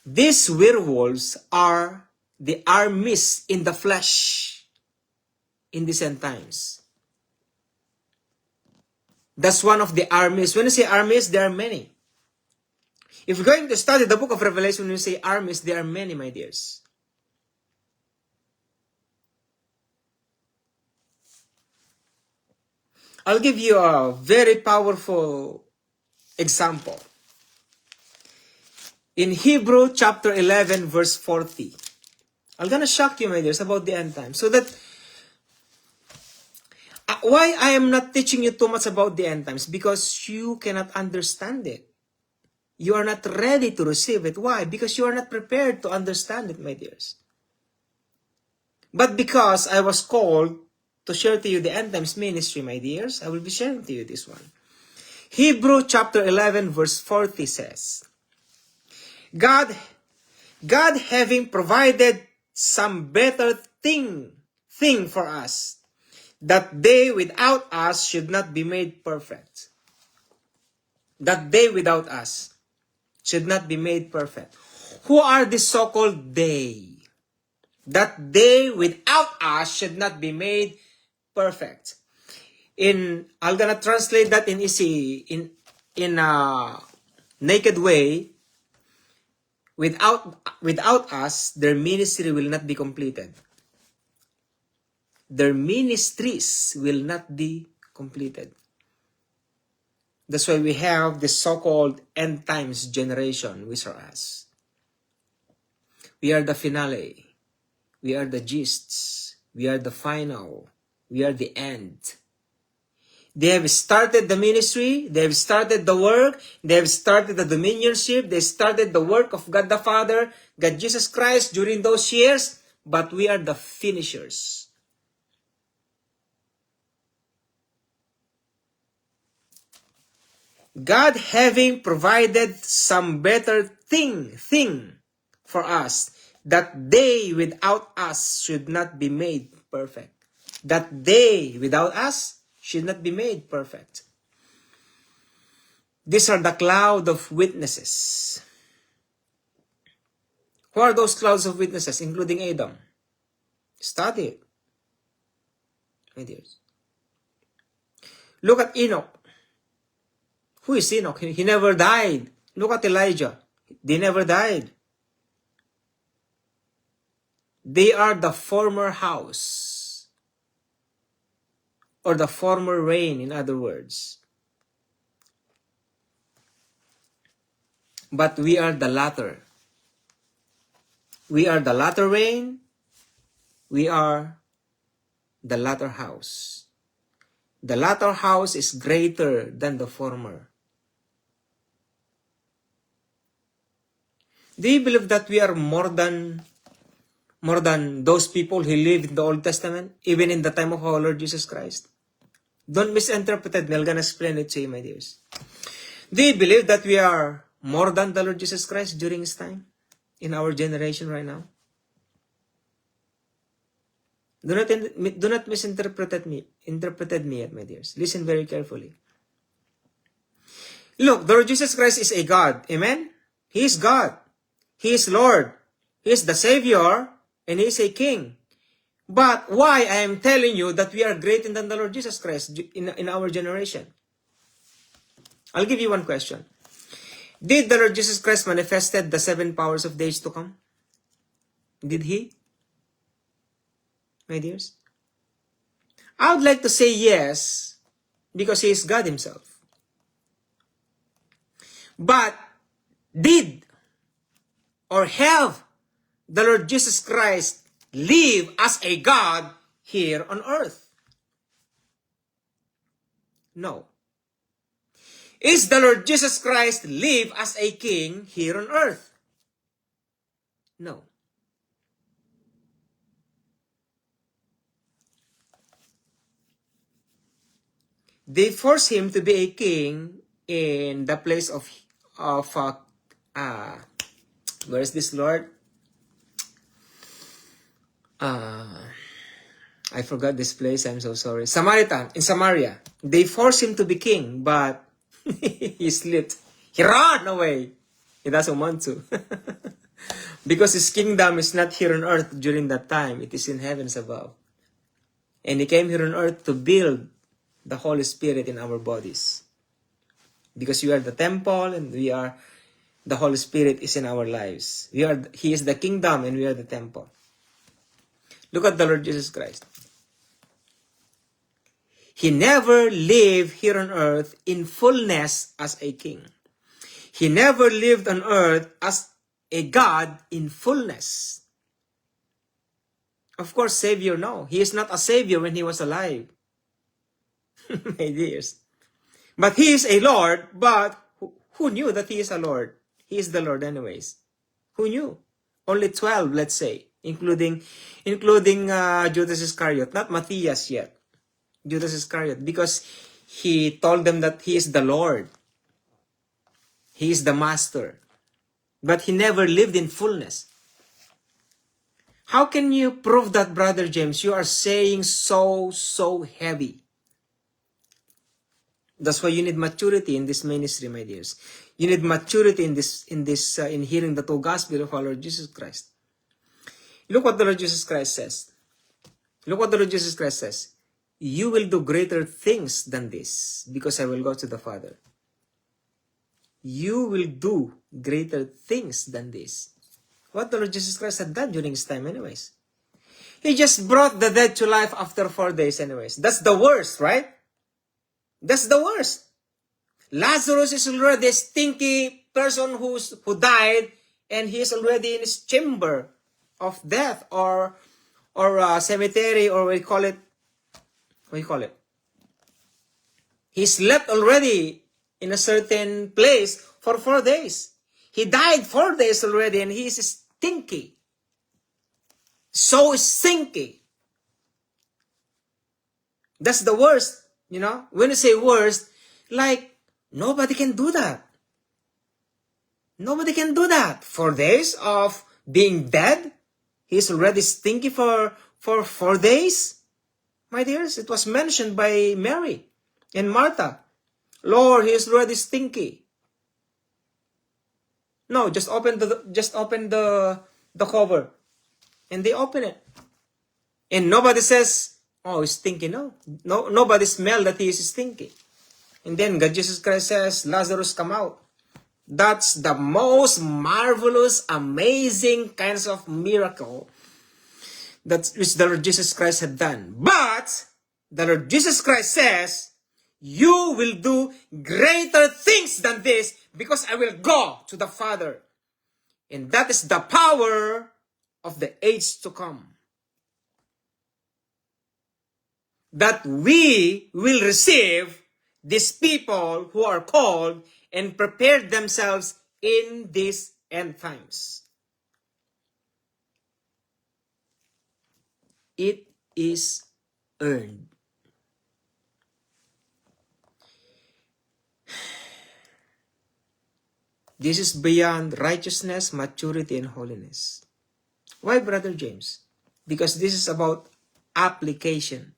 These werewolves are the armies in the flesh in these end times. That's one of the armies. When you say armies, there are many. If you're going to study the book of Revelation, when you say armies, there are many, my dears. I'll give you a very powerful example. In Hebrew chapter 11 verse 40. I'm gonna shock you, my dears, about the end time. So that, why I am not teaching you too much about the end times? Because you cannot understand it. You are not ready to receive it. Why? Because you are not prepared to understand it, my dears. But because I was called to share to you the end times ministry, my dears, I will be sharing to you this one. Hebrew chapter 11 verse 40 says, God having provided some better thing for us, that they without us should not be made perfect. That they without us should not be made perfect. Who are the so-called they? That they without us should not be made perfect. I'm gonna translate that in easy, in a naked way. Without us, their ministry will not be completed. Their ministries will not be completed. That's why we have the so-called end times generation, which are us. We are the finale. We are the gists. We are the final. We are the end. They have started the ministry. They have started the work. They have started the dominionship. They started the work of God the Father, God Jesus Christ during those years. But we are the finishers. God having provided some better thing for us, that they without us should not be made perfect. That they without us should not be made perfect. These are the cloud of witnesses. Who are those clouds of witnesses, including Adam? Study it, my dears. Look at Enoch. Who is Enoch? He never died. Look at Elijah. They never died. They are the former house, or the former rain, in other words. But we are the latter. We are the latter rain. We are the latter house. The latter house is greater than the former. Do you believe that we are more than those people who lived in the Old Testament, even in the time of our Lord Jesus Christ? Don't misinterpret me. I'm gonna explain it to you, my dears. Do you believe that we are more than the Lord Jesus Christ during His time, in our generation right now? Do not misinterpret me, my dears. Listen very carefully. Look, the Lord Jesus Christ is a God. Amen? He is God. He is Lord. He is the Savior, and He is a King. But why I am telling you that we are greater than the Lord Jesus Christ in our generation? I'll give you one question. Did the Lord Jesus Christ manifested the 7 powers of the age to come? Did He? My dears? I would like to say yes, because He is God Himself. But did or have the Lord Jesus Christ live as a God here on earth? No. Is the Lord Jesus Christ live as a king here on earth? No. They force Him to be a king in the place of where is this Lord? I forgot this place. I'm so sorry. In Samaria. They forced him to be king, but he slipped. He ran away. He doesn't want to. Because his kingdom is not here on earth during that time. It is in heavens above. And he came here on earth to build the Holy Spirit in our bodies. Because we are the temple and the Holy Spirit is in our lives. He is the kingdom and we are the temple. Look at the Lord Jesus Christ. He never lived here on earth in fullness as a king. He never lived on earth as a God in fullness. Of course, Savior, no. He is not a Savior when he was alive. My dears. But he is a Lord, but who knew that he is a Lord? He is the Lord anyways. Who knew? Only 12, let's say, including Judas Iscariot, not Matthias yet. Judas Iscariot, because he told them that he is the Lord. He is the Master. But he never lived in fullness. How can you prove that, Brother James? You are saying so heavy. That's why you need maturity in this ministry, my dears. You need maturity in hearing the true gospel of our Lord Jesus Christ. Look what the Lord Jesus Christ says. Look what the Lord Jesus Christ says. You will do greater things than this, because I will go to the Father. You will do greater things than this. What the Lord Jesus Christ had done during his time anyways. He just brought the dead to life after 4 days anyways. That's the worst, right? That's the worst. Lazarus is already a stinky person who died, and he is already in his chamber of death or cemetery, or what do you call it? He slept already in a certain place for 4 days. He died 4 days already, and he is stinky. So stinky. That's the worst, you know? When you say worst, like, nobody can do that. Nobody can do that. 4 days of being dead? He's already stinky for 4 days? My dears, it was mentioned by Mary and Martha. Lord, he is already stinky. No, just open the cover. And they open it. And nobody says, oh, it's stinky. No, nobody smelled that he is stinky. And then God Jesus Christ says, Lazarus, come out. That's the most marvelous, amazing kinds of miracle which the Lord Jesus Christ had done. But the Lord Jesus Christ says, you will do greater things than this, because I will go to the Father. And that is the power of the age to come. That we will receive these people who are called and prepared themselves in these end times. It is earned. This is beyond righteousness, maturity, and holiness. Why, Brother James? Because this is about application.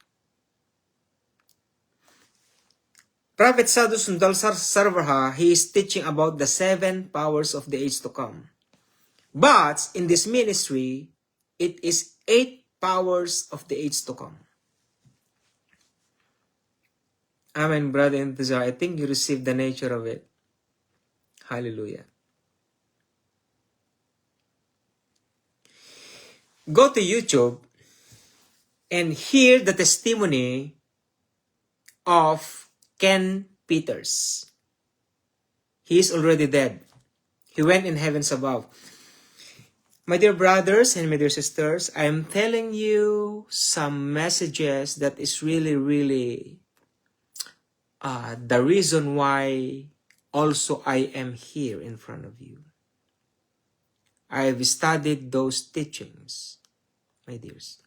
Prophet Sadhu Sundal Sarvarha, he is teaching about the 7 powers of the age to come. But in this ministry, it is 8 powers of the age to come. Amen, brother Intizar. I think you received the nature of it. Hallelujah. Go to YouTube and hear the testimony of Ken Peters. He is already dead. He went in heavens above. My dear brothers and my dear sisters, I am telling you some messages that is really the reason why also I am here in front of you. I have studied those teachings, my dears.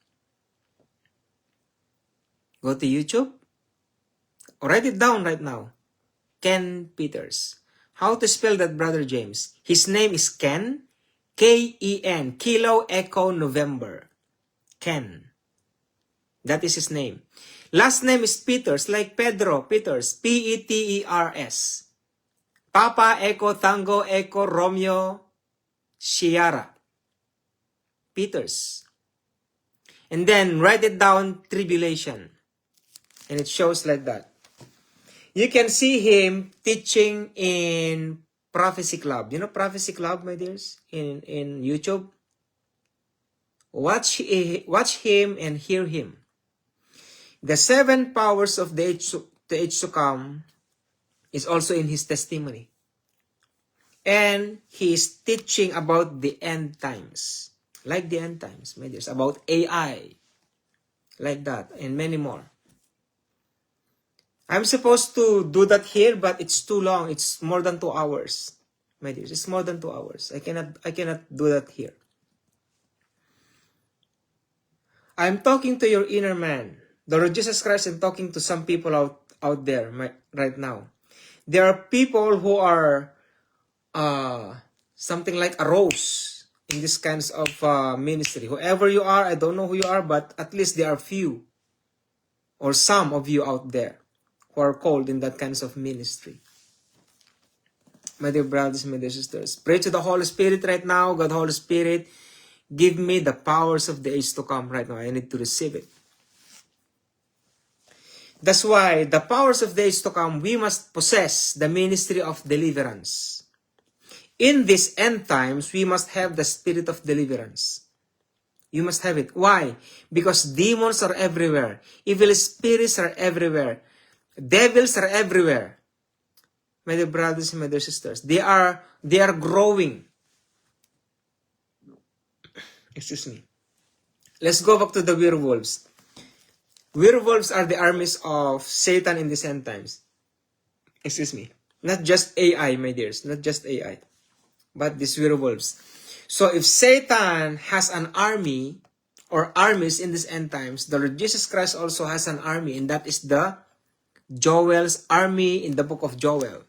Go to YouTube. Write it down right now. Ken Peters. How to spell that, Brother James? His name is Ken. K-E-N. Kilo Echo November. Ken. That is his name. Last name is Peters, like Pedro, Peters, Peters. Papa, Echo, Tango, Echo, Romeo, Sierra. Peters. And then write it down, tribulation. And it shows like that. You can see him teaching in Prophecy Club. You know Prophecy Club, my dears? In YouTube. Watch him and hear him. The 7 powers of the age to come is also in his testimony. And he is teaching about the end times. Like the end times, my dears. About AI. Like that. And many more. I'm supposed to do that here, but it's too long. It's more than 2 hours. My dears, it's more than 2 hours. I cannot do that here. I'm talking to your inner man. The Lord Jesus Christ is talking to some people out there right now. There are people who are something like a rose in this kinds of ministry. Whoever you are, I don't know who you are, but at least there are few or some of you out there who are called in that kinds of ministry. My dear brothers, my dear sisters, pray to the Holy Spirit right now. God, Holy Spirit, give me the powers of the age to come right now. I need to receive it. That's why the powers of the age to come, we must possess the ministry of deliverance. In these end times, we must have the spirit of deliverance. You must have it. Why? Because demons are everywhere. Evil spirits are everywhere. Devils are everywhere. My dear brothers and my dear sisters, they are growing. Excuse me. Let's go back to the werewolves. Werewolves are the armies of Satan in these end times. Excuse me. Not just AI, my dears. Not just AI. But these werewolves. So if Satan has an army or armies in these end times, the Lord Jesus Christ also has an army, and that is the Joel's army in the book of Joel.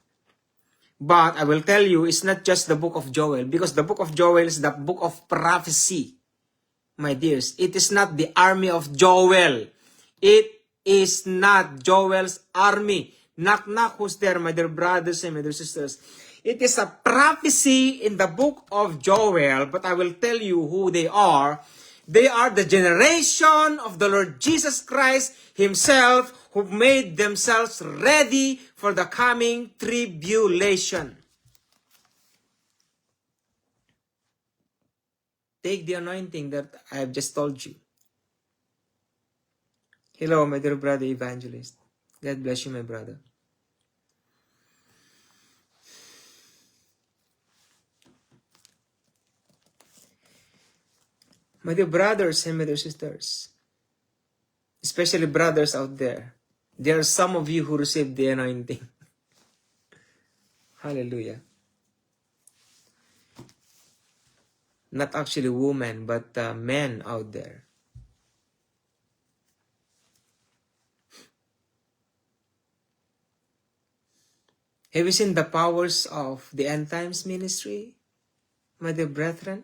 But I will tell you, it's not just the book of Joel, because the book of Joel is the book of prophecy. My dears, it is not the army of Joel. It is not Joel's army. Knock, knock, who's there, my dear brothers and my dear sisters? It is a prophecy in the book of Joel, but I will tell you who they are. They are the generation of the Lord Jesus Christ himself, who made themselves ready for the coming tribulation. Take the anointing that I have just told you. Hello, my dear brother evangelist. God bless you, my brother. My dear brothers and my dear sisters, especially brothers out there, there are some of you who received the anointing. Hallelujah. Not actually women, but men out there. Have you seen the powers of the end times ministry, my dear brethren?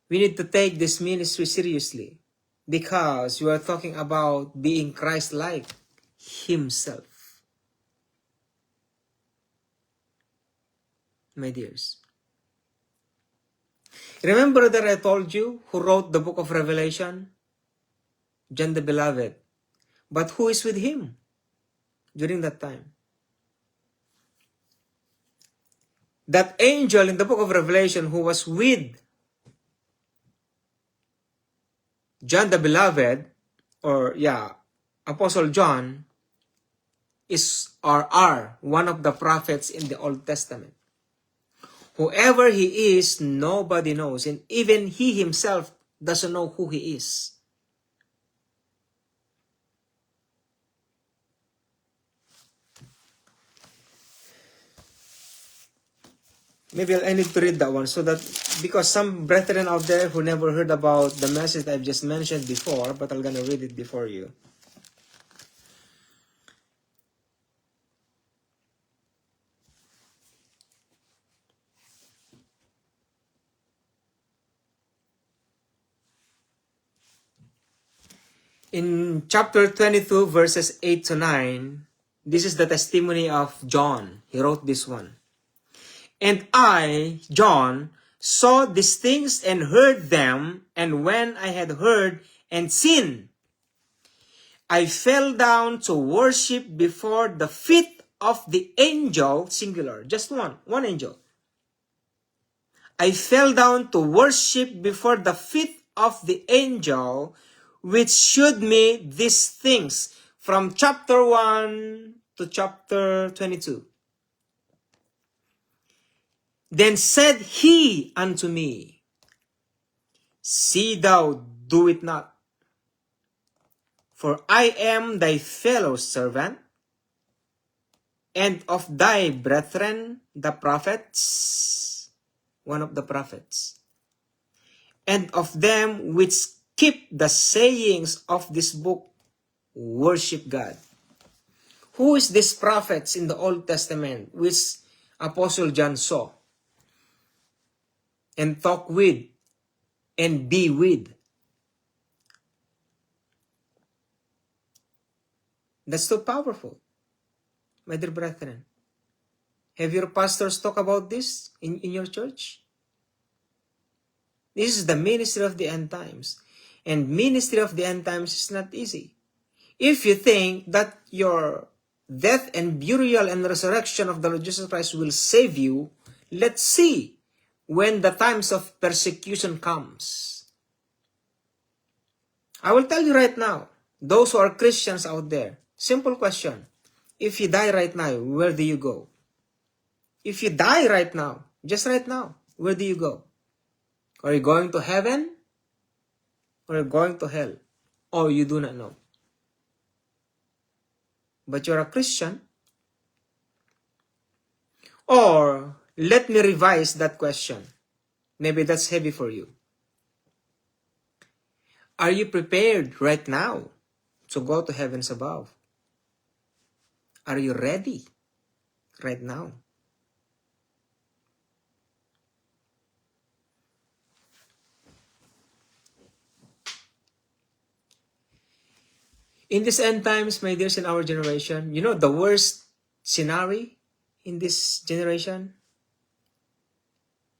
We need to take this ministry seriously, because we are talking about being Christ-like himself. My dears. Remember that I told you who wrote the book of Revelation? John the Beloved. But who is with him during that time? That angel in the book of Revelation who was with John the Beloved, Apostle John, is or are one of the prophets in the Old Testament. Whoever he is, nobody knows, and even he himself doesn't know who he is. Maybe I need to read that one, so that, because some brethren out there who never heard about the message I've just mentioned before, but I'm gonna read it before you. In chapter 22, verses 8 to 9, this is the testimony of John. He wrote this one. And I, John, saw these things and heard them, and when I had heard and seen, I fell down to worship before the feet of the angel, singular, just one angel. I fell down to worship before the feet of the angel, which showed me these things, from chapter 1 to chapter 22. Then said he unto me, See thou do it not, for I am thy fellow servant, and of thy brethren the prophets, one of the prophets, and of them which keep the sayings of this book, worship God. Who is these prophets in the Old Testament which Apostle John saw and talk with and be with? That's so powerful, my dear brethren. Have your pastors talk about this in your church? This is the ministry of the end times. And ministry of the end times is not easy. If you think that your death and burial and resurrection of the Lord Jesus Christ will save you, let's see when the times of persecution comes. I will tell you right now, those who are Christians out there, simple question. If you die right now, where do you go? If you die right now, just right now, where do you go? Are you going to heaven? Or are you going to hell? Or you do not know. But you're a Christian. Or, let me revise that question. Maybe that's heavy for you. Are you prepared right now to go to heavens above? Are you ready right now? In this end times, my dears, in our generation, you know the worst scenario in this generation?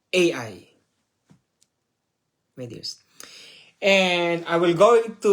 AI, my dears. And I will go into